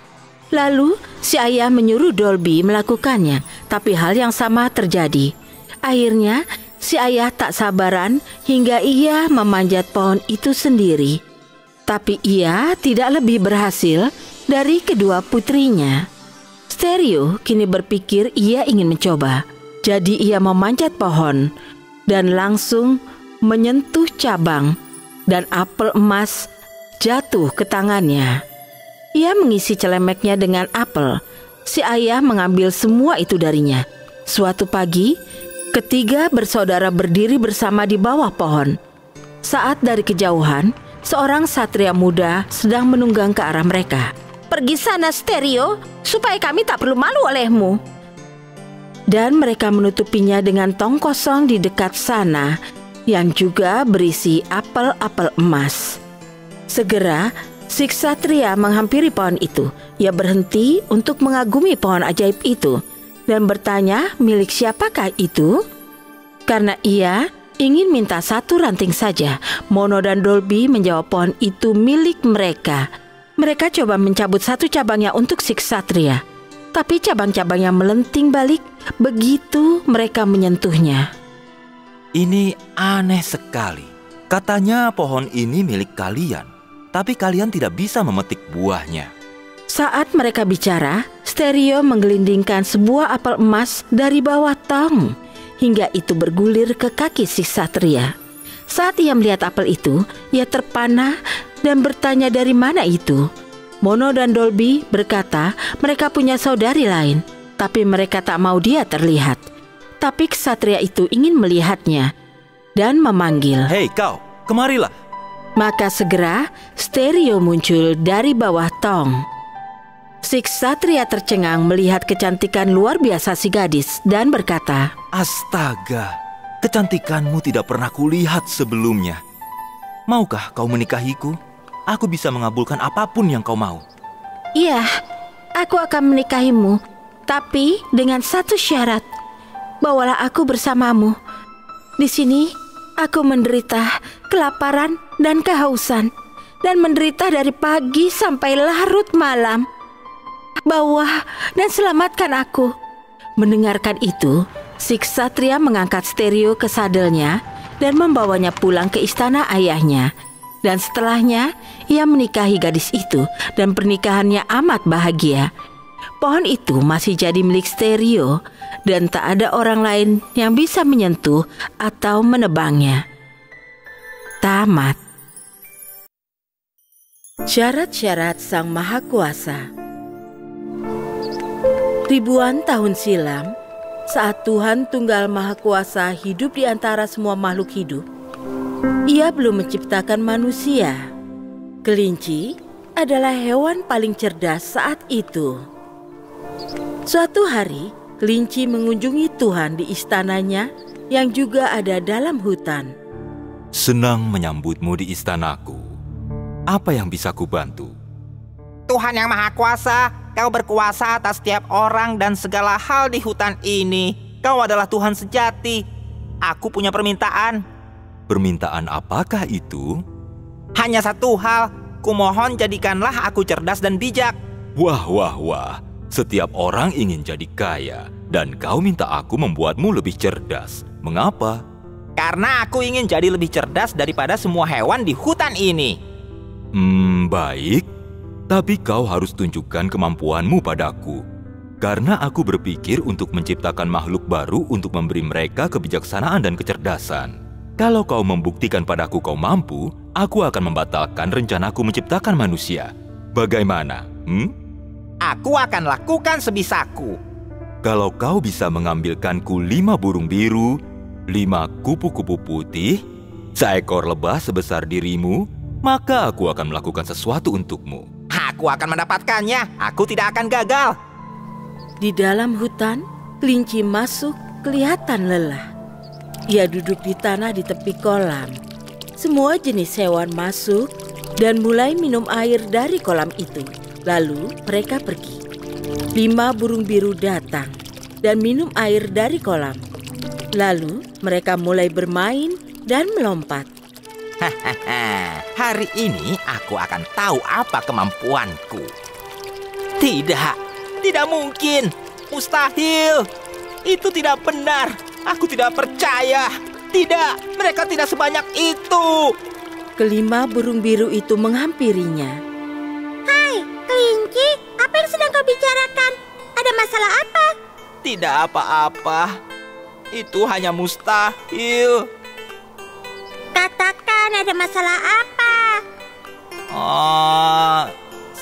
Lalu si ayah menyuruh Dolby melakukannya, tapi hal yang sama terjadi. Akhirnya si ayah tak sabaran hingga ia memanjat pohon itu sendiri. Tapi ia tidak lebih berhasil dari kedua putrinya. Stereo kini berpikir ia ingin mencoba. Jadi ia memanjat pohon dan langsung menyentuh cabang, dan apel emas jatuh ke tangannya. Ia mengisi celemeknya dengan apel. Si ayah mengambil semua itu darinya. Suatu pagi, ketiga bersaudara berdiri bersama di bawah pohon. Saat dari kejauhan, seorang satria muda sedang menunggang ke arah mereka. "Pergi sana, Stereo, supaya kami tak perlu malu olehmu." Dan mereka menutupinya dengan tong kosong di dekat sana yang juga berisi apel-apel emas. Segera si ksatria menghampiri pohon itu. Ia berhenti untuk mengagumi pohon ajaib itu dan bertanya milik siapakah itu. Karena ia ingin minta satu ranting saja, Mono dan Dolby menjawab pohon itu milik mereka. Mereka coba mencabut satu cabangnya untuk si ksatria, tapi cabang-cabangnya melenting balik begitu mereka menyentuhnya. Ini aneh sekali. Katanya pohon ini milik kalian, tapi kalian tidak bisa memetik buahnya. Saat mereka bicara, Stereo menggelindingkan sebuah apel emas dari bawah tong hingga itu bergulir ke kaki si ksatria. Saat ia melihat apel itu, ia terpana dan bertanya dari mana itu. Mono dan Dolby berkata mereka punya saudari lain, tapi mereka tak mau dia terlihat. Tapi ksatria itu ingin melihatnya dan memanggil, "Hei kau, kemarilah." Maka segera Stereo muncul dari bawah tong. Si ksatria tercengang melihat kecantikan luar biasa si gadis dan berkata, "Astaga, kecantikanmu tidak pernah kulihat sebelumnya. Maukah kau menikahiku? Aku bisa mengabulkan apapun yang kau mau." "Iya, aku akan menikahimu, tapi dengan satu syarat. Bawalah aku bersamamu. Di sini aku menderita kelaparan dan kehausan, dan menderita dari pagi sampai larut malam. Bawa dan selamatkan aku." Mendengarkan itu, si ksatria mengangkat Stereo ke sadelnya dan membawanya pulang ke istana ayahnya. Dan setelahnya, ia menikahi gadis itu dan pernikahannya amat bahagia. Pohon itu masih jadi milik Stereo dan tak ada orang lain yang bisa menyentuh atau menebangnya. Tamat. Syarat-syarat Sang Maha Kuasa. Ribuan tahun silam, saat Tuhan Tunggal Maha Kuasa hidup di antara semua makhluk hidup, Ia belum menciptakan manusia. Kelinci adalah hewan paling cerdas saat itu. Suatu hari, kelinci mengunjungi Tuhan di istananya yang juga ada dalam hutan. Senang menyambutmu di istanaku. Apa yang bisa kubantu? Tuhan yang Maha Kuasa, kau berkuasa atas setiap orang dan segala hal di hutan ini. Kau adalah Tuhan sejati. aku punya permintaan. Permintaan apakah itu? Hanya satu hal, kumohon jadikanlah aku cerdas dan bijak. Wah, wah, wah. Setiap orang ingin jadi kaya, dan kau minta aku membuatmu lebih cerdas. Mengapa? Karena aku ingin jadi lebih cerdas daripada semua hewan di hutan ini. Baik. Tapi kau harus tunjukkan kemampuanmu padaku. Karena aku berpikir untuk menciptakan makhluk baru untuk memberi mereka kebijaksanaan dan kecerdasan. Kalau kau membuktikan padaku kau mampu, aku akan membatalkan rencanaku menciptakan manusia. Bagaimana? Aku akan lakukan sebisaku. Kalau kau bisa mengambilkanku 5 burung biru, 5 kupu-kupu putih, seekor lebah sebesar dirimu, maka aku akan melakukan sesuatu untukmu. Aku akan mendapatkannya. Aku tidak akan gagal. Di dalam hutan, kelinci masuk kelihatan lelah. Ia duduk di tanah di tepi kolam. Semua jenis hewan masuk dan mulai minum air dari kolam itu. Lalu mereka pergi. 5 burung biru datang dan minum air dari kolam. Lalu mereka mulai bermain dan melompat. Hari ini aku akan tahu apa kemampuanku. Tidak mungkin. Mustahil. Itu tidak benar. Aku tidak percaya. Tidak, mereka tidak sebanyak itu. Kelima burung biru itu menghampirinya. Hai, kelinci, apa yang sedang kau bicarakan? Ada masalah apa? Tidak apa-apa. Itu hanya mustahil. Katakan, ada masalah apa?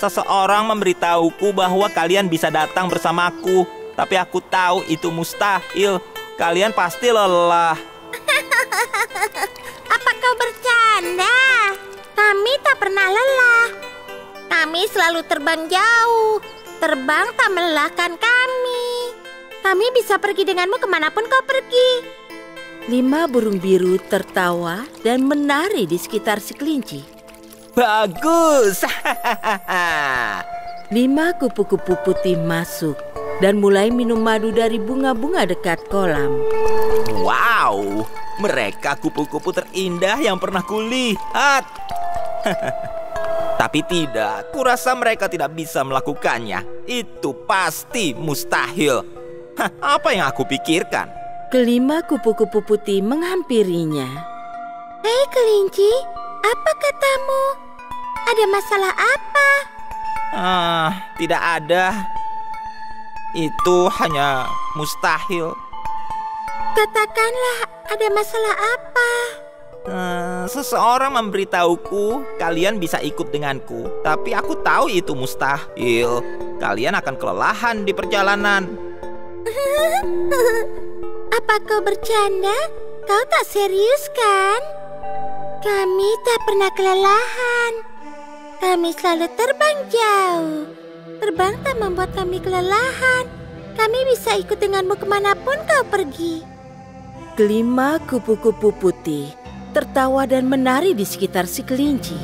Seseorang memberitahuku bahwa kalian bisa datang bersamaku. Tapi aku tahu itu mustahil. Kalian pasti lelah. Apa kau bercanda? Kami tak pernah lelah. Kami selalu terbang jauh. Terbang tak melelahkan kami. Kami bisa pergi denganmu kemanapun kau pergi. 5 burung biru tertawa dan menari di sekitar si kelinci. Bagus. 5 kupu-kupu putih masuk dan mulai minum madu dari bunga-bunga dekat kolam. Wow, mereka kupu-kupu terindah yang pernah kulihat. Tapi tidak, kurasa mereka tidak bisa melakukannya. Itu pasti mustahil. Apa yang aku pikirkan? Kelima kupu-kupu putih menghampirinya. Hei kelinci, apa katamu? Ada masalah apa? Tidak ada. Itu hanya mustahil. Katakanlah, ada masalah apa? Seseorang memberitahuku kalian bisa ikut denganku. Tapi aku tahu itu mustahil. Kalian akan kelelahan di perjalanan. Apa kau bercanda? Kau tak serius kan? Kami tak pernah kelelahan. Kami selalu terbang jauh. Terbang tak membuat kami kelelahan. Kami bisa ikut denganmu kemanapun kau pergi. Kelima kupu-kupu putih tertawa dan menari di sekitar si kelinci.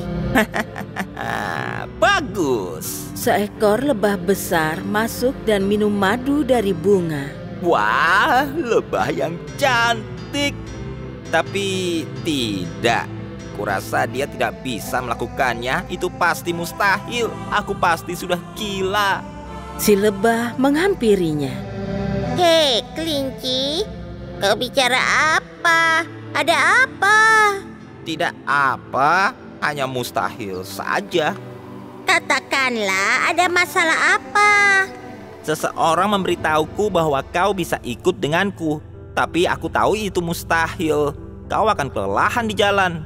Bagus. Seekor lebah besar masuk dan minum madu dari bunga. Wah, lebah yang cantik. Tapi tidak. Kurasa dia tidak bisa melakukannya. Itu pasti mustahil. Aku pasti sudah gila. Si lebah menghampirinya. Hei kelinci, kau bicara apa? Ada apa? Tidak apa, hanya mustahil saja. Katakanlah, ada masalah apa? Seseorang memberitahuku bahwa kau bisa ikut denganku. Tapi aku tahu itu mustahil. Kau akan kelelahan di jalan.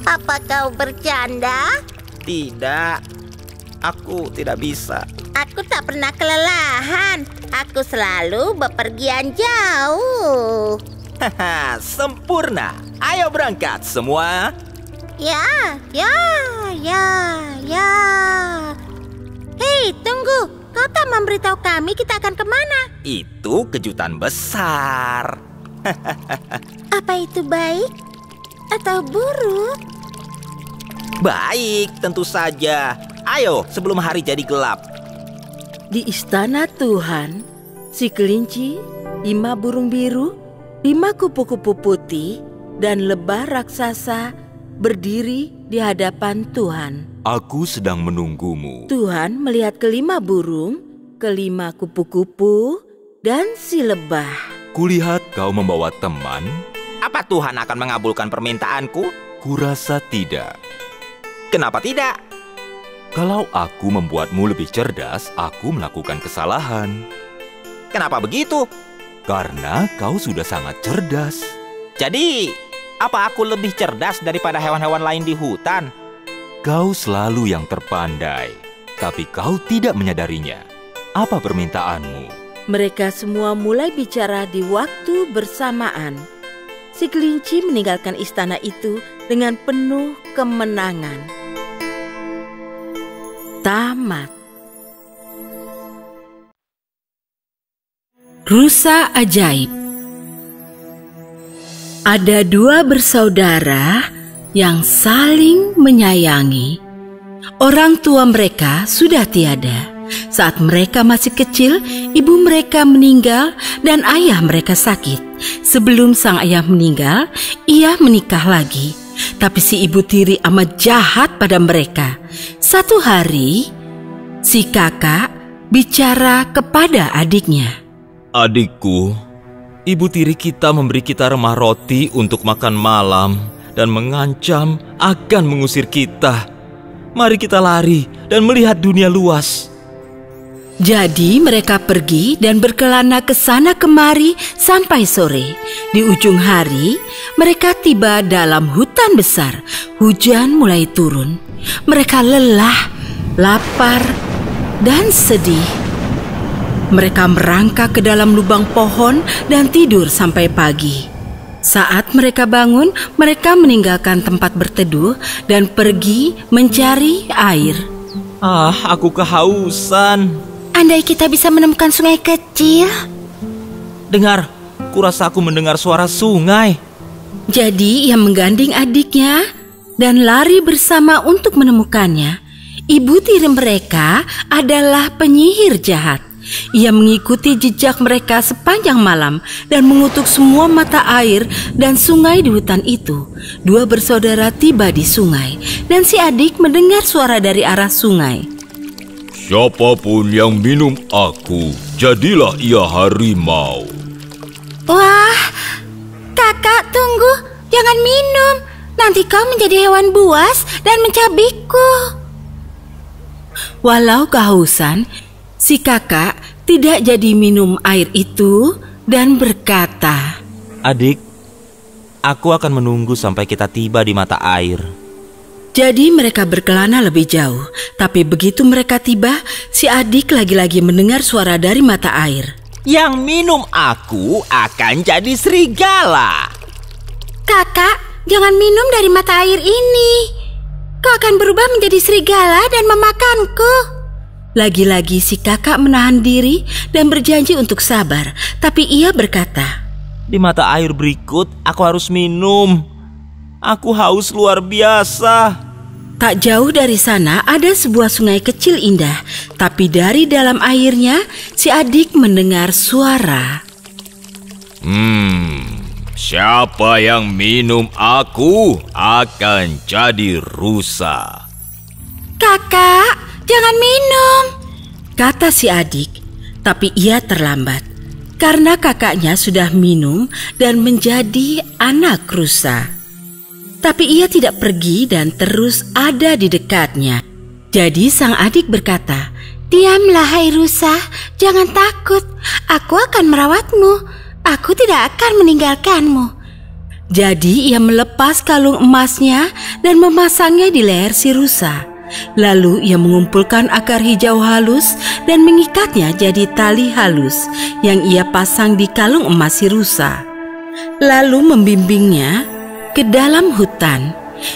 Apa kau bercanda? Tidak, aku tidak bisa. Aku tak pernah kelelahan. Aku selalu bepergian jauh. Sempurna. Ayo berangkat semua. Ya. Hei, tunggu. Kau tak memberitahu kami kita akan kemana? Itu kejutan besar. Apa itu baik atau buruk? Baik, tentu saja. Ayo, sebelum hari jadi gelap. Di istana Tuhan, si kelinci 5 burung biru, 5 kupu-kupu putih, dan lebah raksasa berdiri di hadapan Tuhan. Aku sedang menunggumu. Tuhan melihat ke-5 burung, ke-5 kupu-kupu, dan si lebah. Kulihat kau membawa teman. Apa Tuhan akan mengabulkan permintaanku? Kurasa tidak. Kenapa tidak? Kalau aku membuatmu lebih cerdas, aku melakukan kesalahan. Kenapa begitu? Karena kau sudah sangat cerdas. Jadi, apa aku lebih cerdas daripada hewan-hewan lain di hutan? Kau selalu yang terpandai, tapi kau tidak menyadarinya. Apa permintaanmu? Mereka semua mulai bicara di waktu bersamaan. Si kelinci meninggalkan istana itu dengan penuh kemenangan. Tamat. Rusa ajaib. Ada 2 bersaudara yang saling menyayangi. Orang tua mereka sudah tiada. Saat mereka masih kecil, ibu mereka meninggal dan ayah mereka sakit. Sebelum sang ayah meninggal, ia menikah lagi. Tapi si ibu tiri amat jahat pada mereka. Satu hari, si kakak bicara kepada adiknya. Adikku, ibu tiri kita memberi kita remah roti untuk makan malam dan mengancam akan mengusir kita. Mari kita lari dan melihat dunia luas. Jadi mereka pergi dan berkelana ke sana kemari sampai sore. Di ujung hari, mereka tiba dalam hutan besar. Hujan mulai turun. Mereka lelah, lapar, dan sedih. Mereka merangkak ke dalam lubang pohon dan tidur sampai pagi. Saat mereka bangun, mereka meninggalkan tempat berteduh dan pergi mencari air. Aku kehausan. Andai kita bisa menemukan sungai kecil. Dengar, kurasa aku mendengar suara sungai. Jadi ia menggandeng adiknya dan lari bersama untuk menemukannya. Ibu tiri mereka adalah penyihir jahat. Ia mengikuti jejak mereka sepanjang malam dan mengutuk semua mata air dan sungai di hutan itu. 2 bersaudara tiba di sungai dan si adik mendengar suara dari arah sungai. Siapapun yang minum aku, jadilah ia harimau. Wah, kakak tunggu, jangan minum. Nanti kau menjadi hewan buas dan mencabikku. Walau kehausan, si kakak tidak jadi minum air itu dan berkata, Adik, aku akan menunggu sampai kita tiba di mata air. Jadi mereka berkelana lebih jauh. Tapi begitu mereka tiba, si adik lagi-lagi mendengar suara dari mata air. Yang minum aku akan jadi serigala. Kakak, jangan minum dari mata air ini. Kau akan berubah menjadi serigala dan memakanku. Lagi-lagi si kakak menahan diri dan berjanji untuk sabar. Tapi ia berkata, Di mata air berikut aku harus minum. Aku haus luar biasa. Tak jauh dari sana ada sebuah sungai kecil indah. Tapi dari dalam airnya si adik mendengar suara. Siapa yang minum aku akan jadi rusa. Kakak, jangan minum, kata si adik. Tapi ia terlambat karena kakaknya sudah minum dan menjadi anak rusa. Tapi ia tidak pergi dan terus ada di dekatnya. Jadi sang adik berkata, Diamlah hai rusa, jangan takut. Aku akan merawatmu. Aku tidak akan meninggalkanmu. Jadi ia melepas kalung emasnya dan memasangnya di leher si rusa. Lalu ia mengumpulkan akar hijau halus dan mengikatnya jadi tali halus yang ia pasang di kalung emas si rusa. Lalu membimbingnya ke dalam hutan.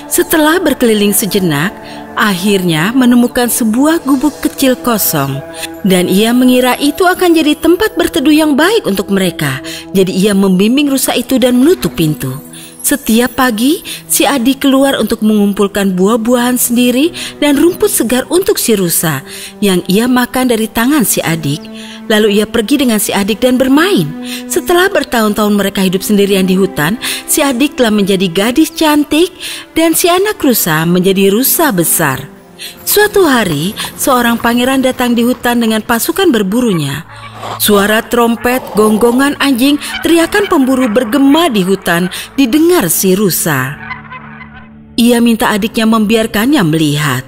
Setelah berkeliling sejenak, akhirnya menemukan sebuah gubuk kecil kosong. Dan ia mengira itu akan jadi tempat berteduh yang baik untuk mereka. Jadi ia membimbing rusa itu dan menutup pintu. Setiap pagi, si adik keluar untuk mengumpulkan buah-buahan sendiri dan rumput segar untuk si rusa yang ia makan dari tangan si adik. Lalu ia pergi dengan si adik dan bermain. Setelah bertahun-tahun mereka hidup sendirian di hutan, si adik telah menjadi gadis cantik dan si anak rusa menjadi rusa besar. Suatu hari, seorang pangeran datang di hutan dengan pasukan berburunya. Suara trompet, gonggongan anjing, teriakan pemburu bergema di hutan didengar si rusa. Ia minta adiknya membiarkannya melihat.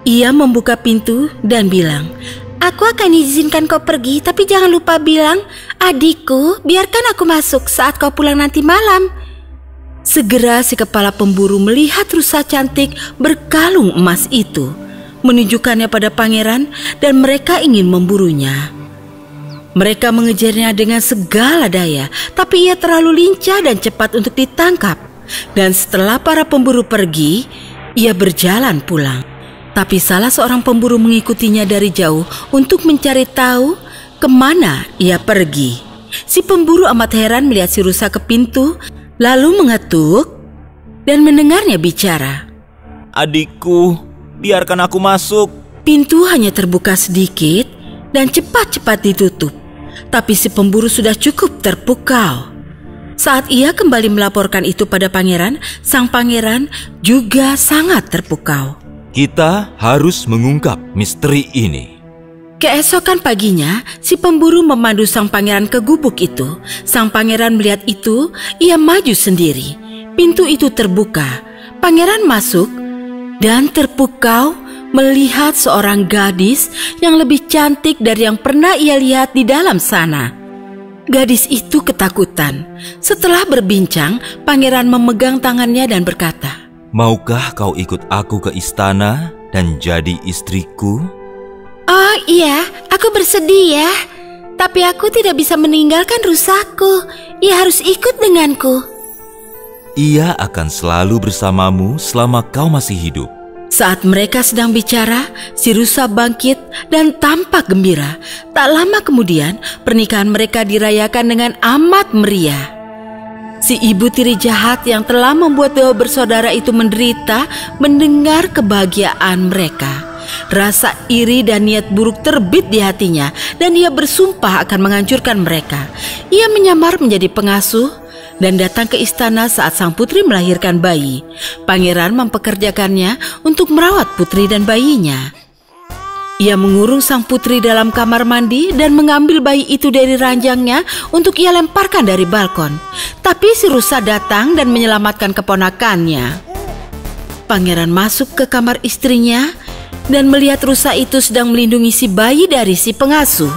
Ia membuka pintu dan bilang, "Aku akan izinkan kau pergi, tapi jangan lupa bilang, adikku, biarkan aku masuk saat kau pulang nanti malam." Segera si kepala pemburu melihat rusa cantik berkalung emas itu, menunjukkannya pada pangeran dan mereka ingin memburunya. Mereka mengejarnya dengan segala daya, tapi ia terlalu lincah dan cepat untuk ditangkap. Dan setelah para pemburu pergi, ia berjalan pulang. Tapi salah seorang pemburu mengikutinya dari jauh untuk mencari tahu kemana ia pergi. Si pemburu amat heran melihat si rusa ke pintu, lalu mengetuk dan mendengarnya bicara. Adikku, biarkan aku masuk. Pintu hanya terbuka sedikit dan cepat-cepat ditutup. Tapi si pemburu sudah cukup terpukau. Saat ia kembali melaporkan itu pada pangeran, sang pangeran juga sangat terpukau. Kita harus mengungkap misteri ini. Keesokan paginya, si pemburu memandu sang pangeran ke gubuk itu. Sang pangeran melihat itu, ia maju sendiri. Pintu itu terbuka. Pangeran masuk dan terpukau melihat seorang gadis yang lebih cantik dari yang pernah ia lihat di dalam sana. Gadis itu ketakutan. Setelah berbincang, pangeran memegang tangannya dan berkata, "Maukah kau ikut aku ke istana dan jadi istriku?" Oh iya, aku bersedia. Tapi aku tidak bisa meninggalkan rusaku. Ia harus ikut denganku. Ia akan selalu bersamamu selama kau masih hidup. Saat mereka sedang bicara, si rusa bangkit dan tampak gembira. Tak lama kemudian, pernikahan mereka dirayakan dengan amat meriah. Si ibu tiri jahat yang telah membuat dua bersaudara itu menderita mendengar kebahagiaan mereka. Rasa iri dan niat buruk terbit di hatinya dan ia bersumpah akan menghancurkan mereka. Ia menyamar menjadi pengasuh dan datang ke istana saat sang putri melahirkan bayi. Pangeran mempekerjakannya untuk merawat putri dan bayinya. Ia mengurung sang putri dalam kamar mandi dan mengambil bayi itu dari ranjangnya untuk ia lemparkan dari balkon. Tapi si rusa datang dan menyelamatkan keponakannya. Pangeran masuk ke kamar istrinya dan melihat rusa itu sedang melindungi si bayi dari si pengasuh.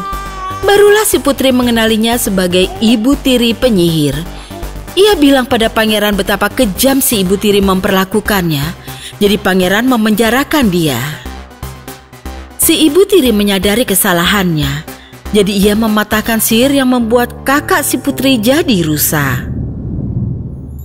Barulah si putri mengenalinya sebagai ibu tiri penyihir. Ia bilang pada pangeran betapa kejam si ibu tiri memperlakukannya. Jadi pangeran memenjarakan dia. Si ibu tiri menyadari kesalahannya. Jadi ia mematahkan sihir yang membuat kakak si putri jadi rusa.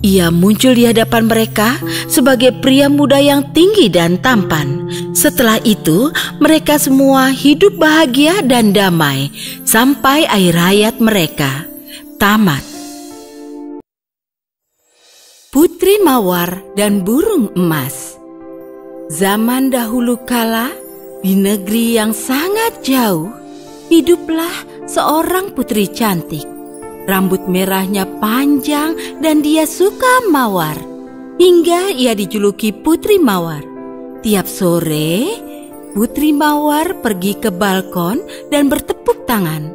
Ia muncul di hadapan mereka sebagai pria muda yang tinggi dan tampan. Setelah itu, mereka semua hidup bahagia dan damai sampai akhir hayat mereka. Tamat. Putri Mawar dan Burung Emas. Zaman dahulu kala, di negeri yang sangat jauh, hiduplah seorang putri cantik. Rambut merahnya panjang dan dia suka mawar. Hingga ia dijuluki Putri Mawar. Tiap sore, Putri Mawar pergi ke balkon dan bertepuk tangan.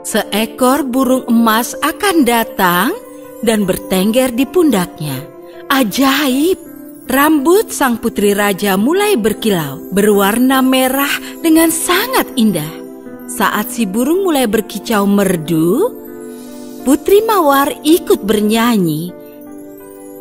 Seekor burung emas akan datang dan bertengger di pundaknya. Ajaib! Rambut sang putri raja mulai berkilau, berwarna merah dengan sangat indah. Saat si burung mulai berkicau merdu, Putri Mawar ikut bernyanyi.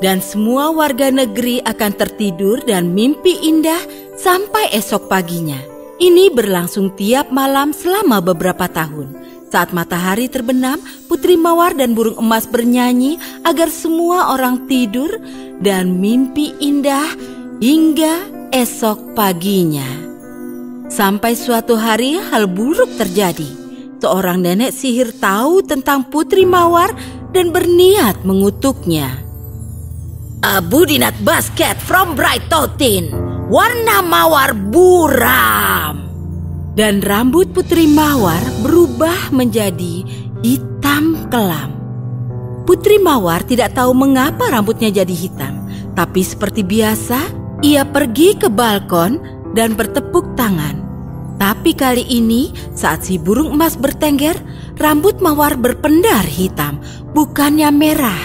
Dan semua warga negeri akan tertidur dan mimpi indah sampai esok paginya. Ini berlangsung tiap malam selama beberapa tahun. Saat matahari terbenam, Putri Mawar dan burung emas bernyanyi agar semua orang tidur dan mimpi indah hingga esok paginya. Sampai suatu hari hal buruk terjadi. Seorang nenek sihir tahu tentang Putri Mawar dan berniat mengutuknya. Abu dinat basket from Bright Totin, warna mawar buram. Dan rambut Putri Mawar berubah menjadi hitam kelam. Putri Mawar tidak tahu mengapa rambutnya jadi hitam. Tapi seperti biasa, ia pergi ke balkon dan bertepuk tangan. Tapi kali ini saat si burung emas bertengger, rambut Mawar berpendar hitam, bukannya merah.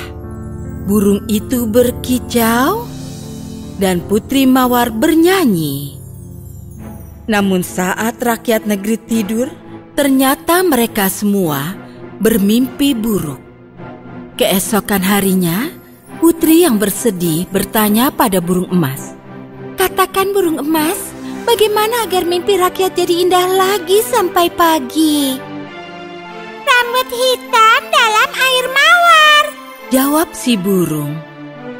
Burung itu berkicau dan Putri Mawar bernyanyi. Namun saat rakyat negeri tidur, ternyata mereka semua bermimpi buruk. Keesokan harinya, Putri yang bersedih bertanya pada burung emas. Katakan burung emas, bagaimana agar mimpi rakyat jadi indah lagi sampai pagi? Rambut hitam dalam air mawar, jawab si burung.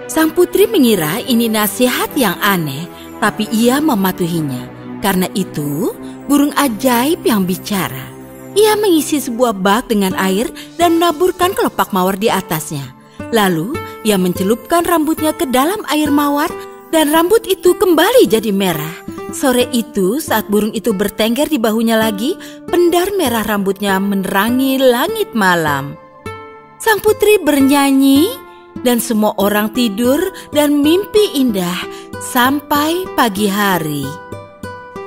Sang putri mengira ini nasihat yang aneh, tapi ia mematuhinya. Karena itu, burung ajaib yang bicara. Ia mengisi sebuah bak dengan air dan menaburkan kelopak mawar di atasnya. Lalu, ia mencelupkan rambutnya ke dalam air mawar dan rambut itu kembali jadi merah. Sore itu, saat burung itu bertengger di bahunya lagi, pendar merah rambutnya menerangi langit malam. Sang putri bernyanyi dan semua orang tidur dan mimpi indah sampai pagi hari.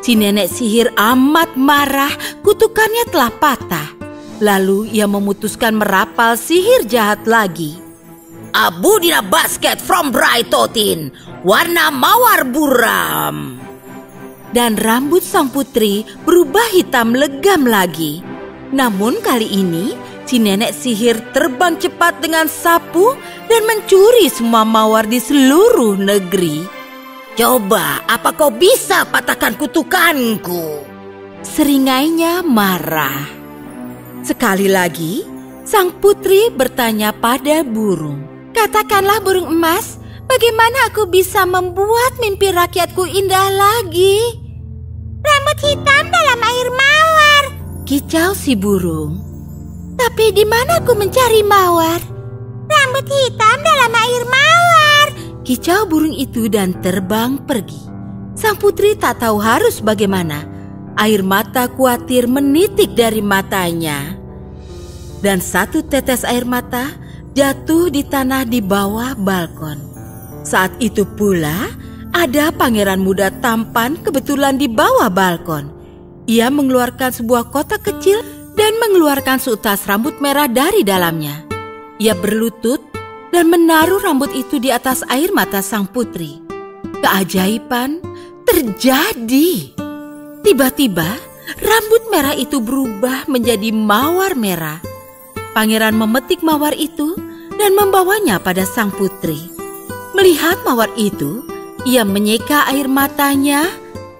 Si nenek sihir amat marah, kutukannya telah patah. Lalu ia memutuskan merapal sihir jahat lagi. Abu dina basket from bright totin, warna mawar buram. Dan rambut sang putri berubah hitam legam lagi. Namun kali ini, si nenek sihir terbang cepat dengan sapu dan mencuri semua mawar di seluruh negeri. Coba, apa kau bisa patahkan kutukanku? Seringainya marah. Sekali lagi, sang putri bertanya pada burung. Katakanlah burung emas, bagaimana aku bisa membuat mimpi rakyatku indah lagi? Rambut hitam dalam air mawar, kicau si burung. Tapi di mana aku mencari mawar? Rambut hitam dalam air mawar, kicau burung itu dan terbang pergi. Sang putri tak tahu harus bagaimana. Air mata khawatir menitik dari matanya. Dan satu tetes air mata jatuh di tanah di bawah balkon. Saat itu pula, ada pangeran muda tampan kebetulan di bawah balkon. Ia mengeluarkan sebuah kotak kecil dan mengeluarkan seutas rambut merah dari dalamnya. Ia berlutut dan menaruh rambut itu di atas air mata sang putri. Keajaiban terjadi. Tiba-tiba, rambut merah itu berubah menjadi mawar merah. Pangeran memetik mawar itu dan membawanya pada sang putri. Melihat mawar itu, ia menyeka air matanya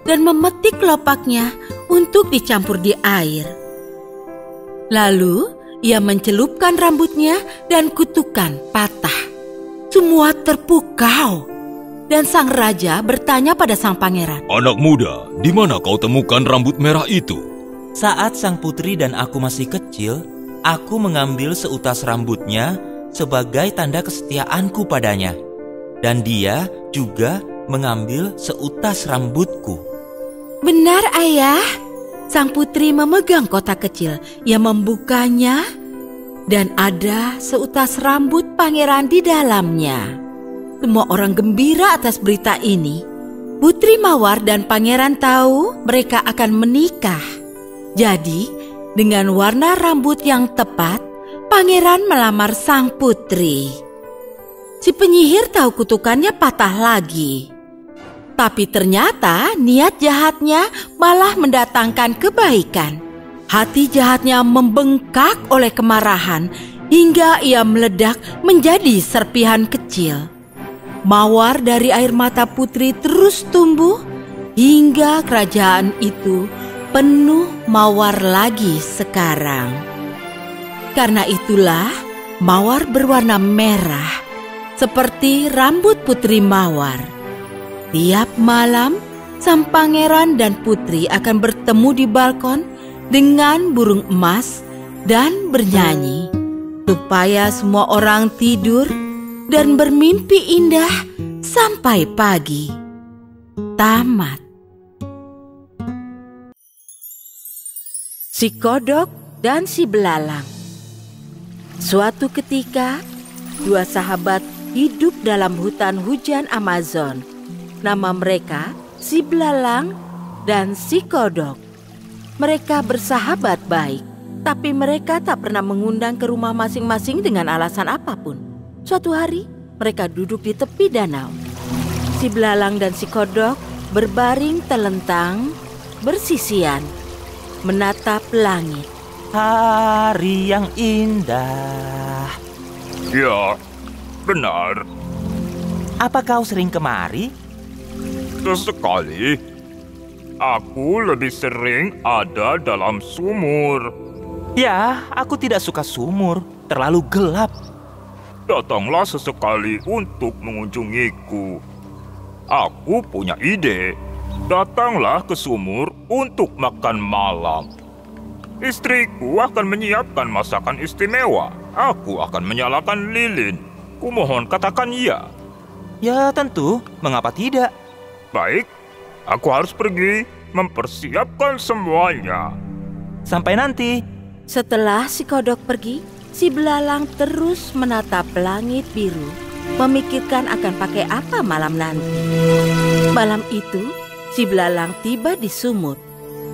dan memetik kelopaknya untuk dicampur di air. Lalu, ia mencelupkan rambutnya dan kutukan patah. Semua terpukau. Dan sang raja bertanya pada sang pangeran. Anak muda, di mana kau temukan rambut merah itu? Saat sang putri dan aku masih kecil, aku mengambil seutas rambutnya sebagai tanda kesetiaanku padanya. Dan dia juga mengambil seutas rambutku. Benar, ayah. Sang putri memegang kotak kecil. Ia membukanya dan ada seutas rambut pangeran di dalamnya. Semua orang gembira atas berita ini. Putri Mawar dan pangeran tahu mereka akan menikah. Jadi, dengan warna rambut yang tepat, pangeran melamar sang putri. Si penyihir tahu kutukannya patah lagi. Tapi ternyata niat jahatnya malah mendatangkan kebaikan. Hati jahatnya membengkak oleh kemarahan hingga ia meledak menjadi serpihan kecil. Mawar dari air mata putri terus tumbuh hingga kerajaan itu penuh mawar lagi sekarang. Karena itulah mawar berwarna merah seperti rambut Putri Mawar. Tiap malam, sang pangeran dan putri akan bertemu di balkon dengan burung emas dan bernyanyi supaya semua orang tidur dan bermimpi indah sampai pagi. Tamat. Si kodok dan si belalang. Suatu ketika, dua sahabat hidup dalam hutan hujan Amazon. Nama mereka si belalang dan si kodok. Mereka bersahabat baik, tapi mereka tak pernah mengundang ke rumah masing-masing dengan alasan apapun. Suatu hari, mereka duduk di tepi danau. Si belalang dan si kodok berbaring telentang, bersisian, menatap langit. Hari yang indah. Ya, benar. Apa kau sering kemari? Sesekali, aku lebih sering ada dalam sumur. Ya, aku tidak suka sumur, terlalu gelap. Datanglah sesekali untuk mengunjungiku. Aku punya ide. Datanglah ke sumur untuk makan malam. Istriku akan menyiapkan masakan istimewa. Aku akan menyalakan lilin. Kumohon katakan ya. Ya tentu, mengapa tidak? Baik, aku harus pergi mempersiapkan semuanya. Sampai nanti. Setelah si kodok pergi, si belalang terus menatap langit biru, memikirkan akan pakai apa malam nanti. Malam itu, si belalang tiba di sumur.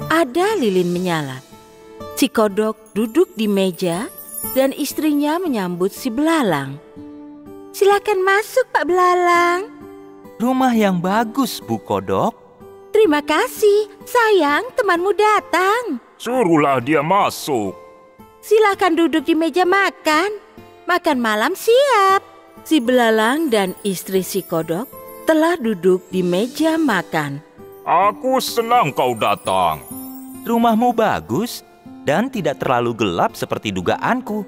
Ada lilin menyala. Si kodok duduk di meja dan istrinya menyambut si belalang. Silakan masuk, Pak Belalang. Rumah yang bagus, Bu Kodok. Terima kasih, sayang, temanmu datang. Suruhlah dia masuk. Silakan duduk di meja makan. Makan malam siap. Si belalang dan istri si kodok telah duduk di meja makan. Aku senang kau datang. Rumahmu bagus dan tidak terlalu gelap seperti dugaanku.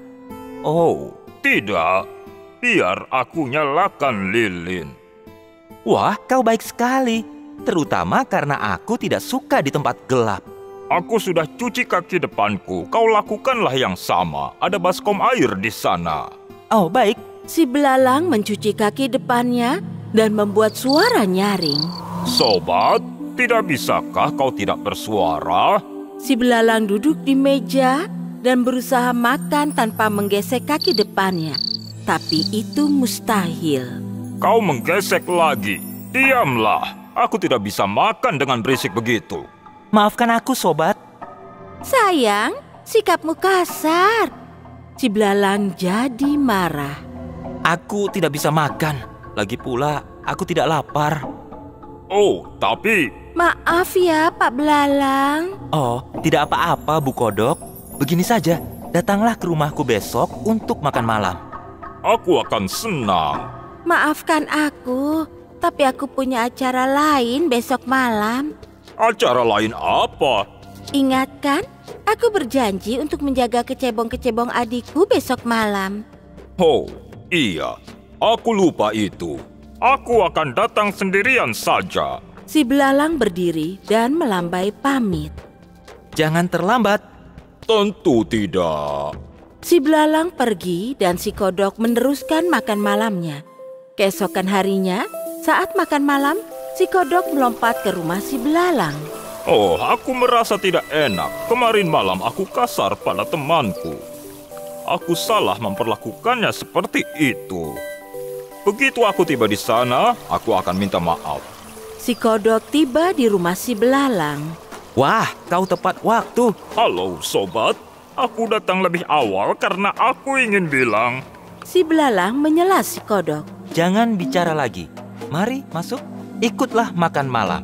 Oh, tidak. Biar aku nyalakan lilin. Wah, kau baik sekali. Terutama karena aku tidak suka di tempat gelap. Aku sudah cuci kaki depanku. Kau lakukanlah yang sama. Ada baskom air di sana. Oh, baik. Si belalang mencuci kaki depannya dan membuat suara nyaring. Sobat, tidak bisakah kau tidak bersuara? Si belalang duduk di meja dan berusaha makan tanpa menggesek kaki depannya. Tapi itu mustahil. Kau menggesek lagi. Diamlah. Aku tidak bisa makan dengan berisik begitu. Maafkan aku, sobat. Sayang, sikapmu kasar. Si belalang jadi marah. Aku tidak bisa makan. Lagi pula, aku tidak lapar. Oh, tapi... Maaf ya, Pak Belalang. Oh, tidak apa-apa, Bu Kodok. Begini saja, datanglah ke rumahku besok untuk makan malam. Aku akan senang. Maafkan aku, tapi aku punya acara lain besok malam. Acara lain apa? Ingatkan, aku berjanji untuk menjaga kecebong-kecebong adikku besok malam. Oh, iya. Aku lupa itu. Aku akan datang sendirian saja. Si belalang berdiri dan melambai pamit. Jangan terlambat. Tentu tidak. Si belalang pergi dan si kodok meneruskan makan malamnya. Keesokan harinya, saat makan malam, si kodok melompat ke rumah si belalang. Oh, aku merasa tidak enak. Kemarin malam aku kasar pada temanku. Aku salah memperlakukannya seperti itu. Begitu aku tiba di sana, aku akan minta maaf. Si kodok tiba di rumah si belalang. Wah, kau tepat waktu. Halo, sobat. Aku datang lebih awal karena aku ingin bilang. Si belalang menyela si kodok. Jangan bicara lagi. Mari masuk, ikutlah makan malam.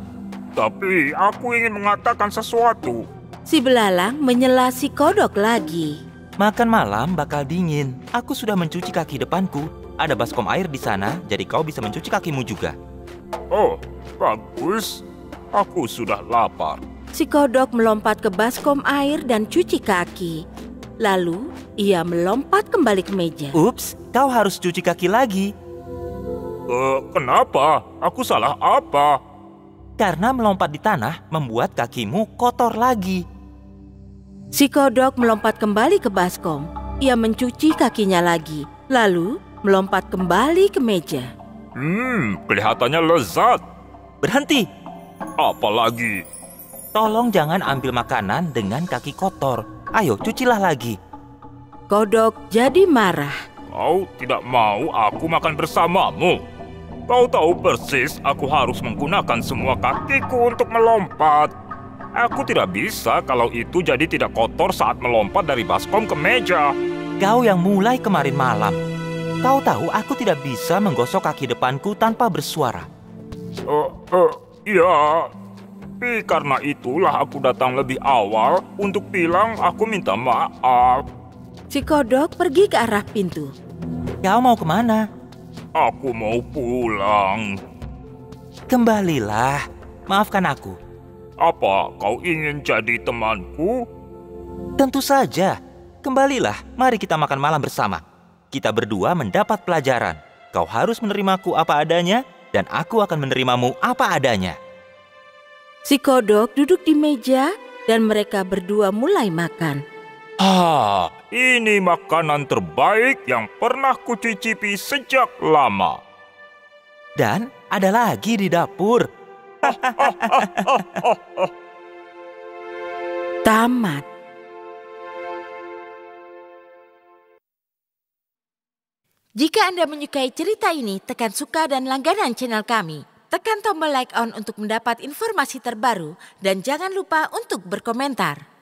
Tapi aku ingin mengatakan sesuatu. Si belalang menyela si kodok lagi. Makan malam bakal dingin. Aku sudah mencuci kaki depanku. Ada baskom air di sana, jadi kau bisa mencuci kakimu juga. Oh, bagus. Aku sudah lapar. Si kodok melompat ke baskom air dan cuci kaki. Lalu, ia melompat kembali ke meja. Ups, kau harus cuci kaki lagi. Kenapa? Aku salah apa? Karena melompat di tanah membuat kakimu kotor lagi. Si kodok melompat kembali ke baskom. Ia mencuci kakinya lagi. Lalu, melompat kembali ke meja. Kelihatannya lezat. Berhenti. Apalagi? Tolong jangan ambil makanan dengan kaki kotor. Ayo, cucilah lagi. Kodok jadi marah. Kau tidak mau aku makan bersamamu. Kau tahu persis aku harus menggunakan semua kakiku untuk melompat. Aku tidak bisa kalau itu jadi tidak kotor saat melompat dari baskom ke meja. Kau yang mulai kemarin malam. Kau tahu aku tidak bisa menggosok kaki depanku tanpa bersuara. Ya. Tapi karena itulah aku datang lebih awal untuk bilang aku minta maaf. Si kodok pergi ke arah pintu. Kau mau kemana? Aku mau pulang. Kembalilah. Maafkan aku. Apa kau ingin jadi temanku? Tentu saja. Kembalilah. Mari kita makan malam bersama. Kita berdua mendapat pelajaran. Kau harus menerimaku apa adanya, dan aku akan menerimamu apa adanya. Si kodok duduk di meja dan mereka berdua mulai makan. Ini makanan terbaik yang pernah kucicipi sejak lama. Dan ada lagi di dapur. Tamat. Jika Anda menyukai cerita ini, tekan suka dan langganan channel kami. Tekan tombol like on untuk mendapat informasi terbaru dan jangan lupa untuk berkomentar.